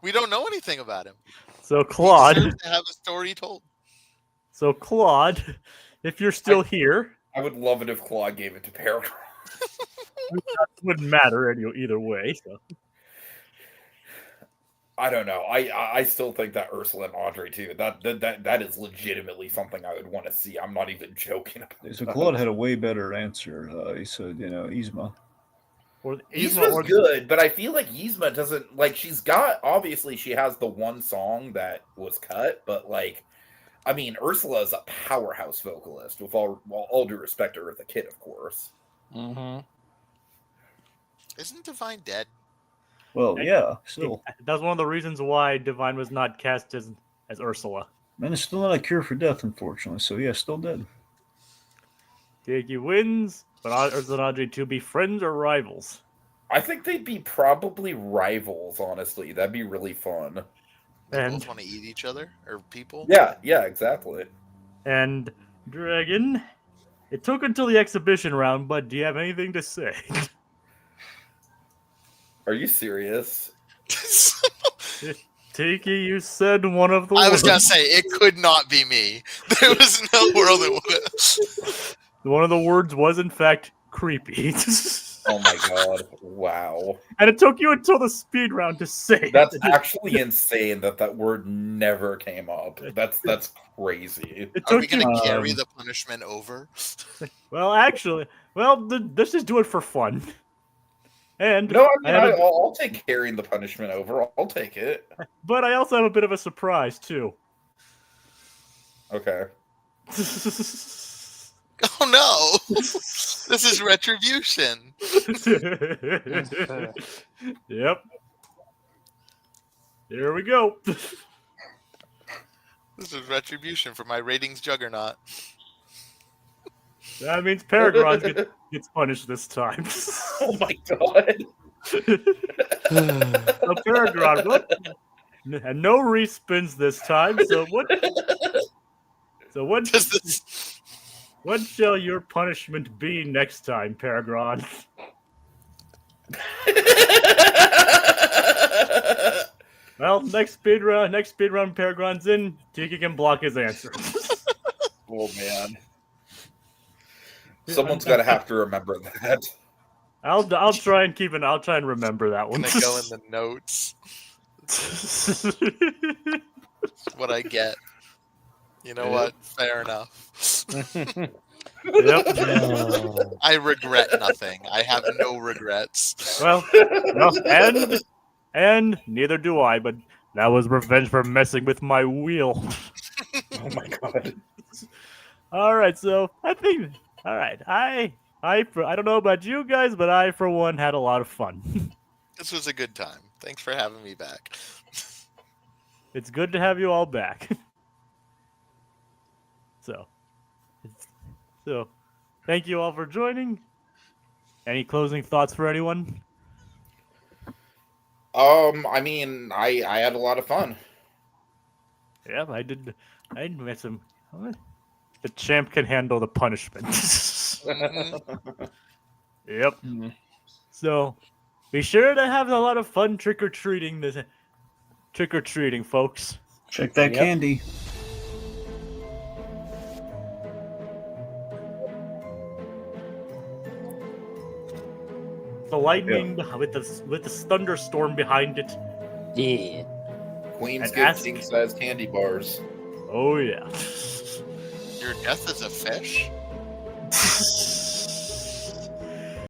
We don't know anything about him. So He Claude. deserves to have a story told. So Claude, if you're still here, I would love it if Claude gave it to PerGron. Wouldn't matter either way. So. I don't know. I still think that Ursula and Audrey too. That is legitimately something I would want to see. I'm not even joking about So that. Claude had a way better answer. He said, Yzma. Or Yzma's good, but I feel like Yzma doesn't like. She's got obviously she has the one song that was cut, but like, I mean, Ursula is a powerhouse vocalist. With all due respect to Eartha Kitt, of course. Mm-hmm. Isn't Divine dead? Well, yeah, still. That's one of the reasons why Divine was not cast as Ursula. Man, it's still not a cure for death, unfortunately. So yeah, still dead. Tiki wins, but Ursula and Audrey to be friends or rivals. I think they'd be probably rivals. Honestly, that'd be really fun. They And- both want to eat each other or people. Yeah, exactly. And Dragon, it took until the exhibition round, but do you have anything to say? Are you serious? Tiki, you said one of the I was words. gonna say it could not be me. There was no world it would. One of the words was in fact creepy. Oh my god! Wow, And it took you until the speed round to say that's it. actually insane that word never came up. That's crazy. It Are we took you. gonna carry the punishment over? Well, actually, let's just do it for fun. And No, I mean, have a- I'll take carrying the punishment over. I'll take it. but I also have a bit of a surprise too. Okay. Oh no! This is retribution. Yep. Here we go. This is retribution for my ratings juggernaut. That means PerGron gets punished this time. Oh my god. So PerGron, what? And no respins this time. So what? So what? Does this? What shall your punishment be next time, PerGron? Well, next speed round, PerGron's in. Tiki can block his answer. Oh man. Someone's gonna have to remember that. I'll try and keep it. I'll try and remember that one. Gonna go in the notes. What I get. You know what? Fair enough. Yep. I regret nothing. I have no regrets. Well, and neither do I. But that was revenge for messing with my wheel. Oh my god. All right, so I think. All right, I don't know about you guys, but I for one had a lot of fun. This was a good time. Thanks for having me back. It's good to have you all back. So, thank you all for joining. Any closing thoughts for anyone? I mean, I had a lot of fun. Yeah, I did. I met some. The champ can handle the punishment. Yep. So, be sure to have a lot of fun trick or treating, folks. Check that Yep. candy. The lightning with the thunderstorm behind it. Yeah. Queen's And get ask- king size candy bars. Oh yeah. Your death is a fish?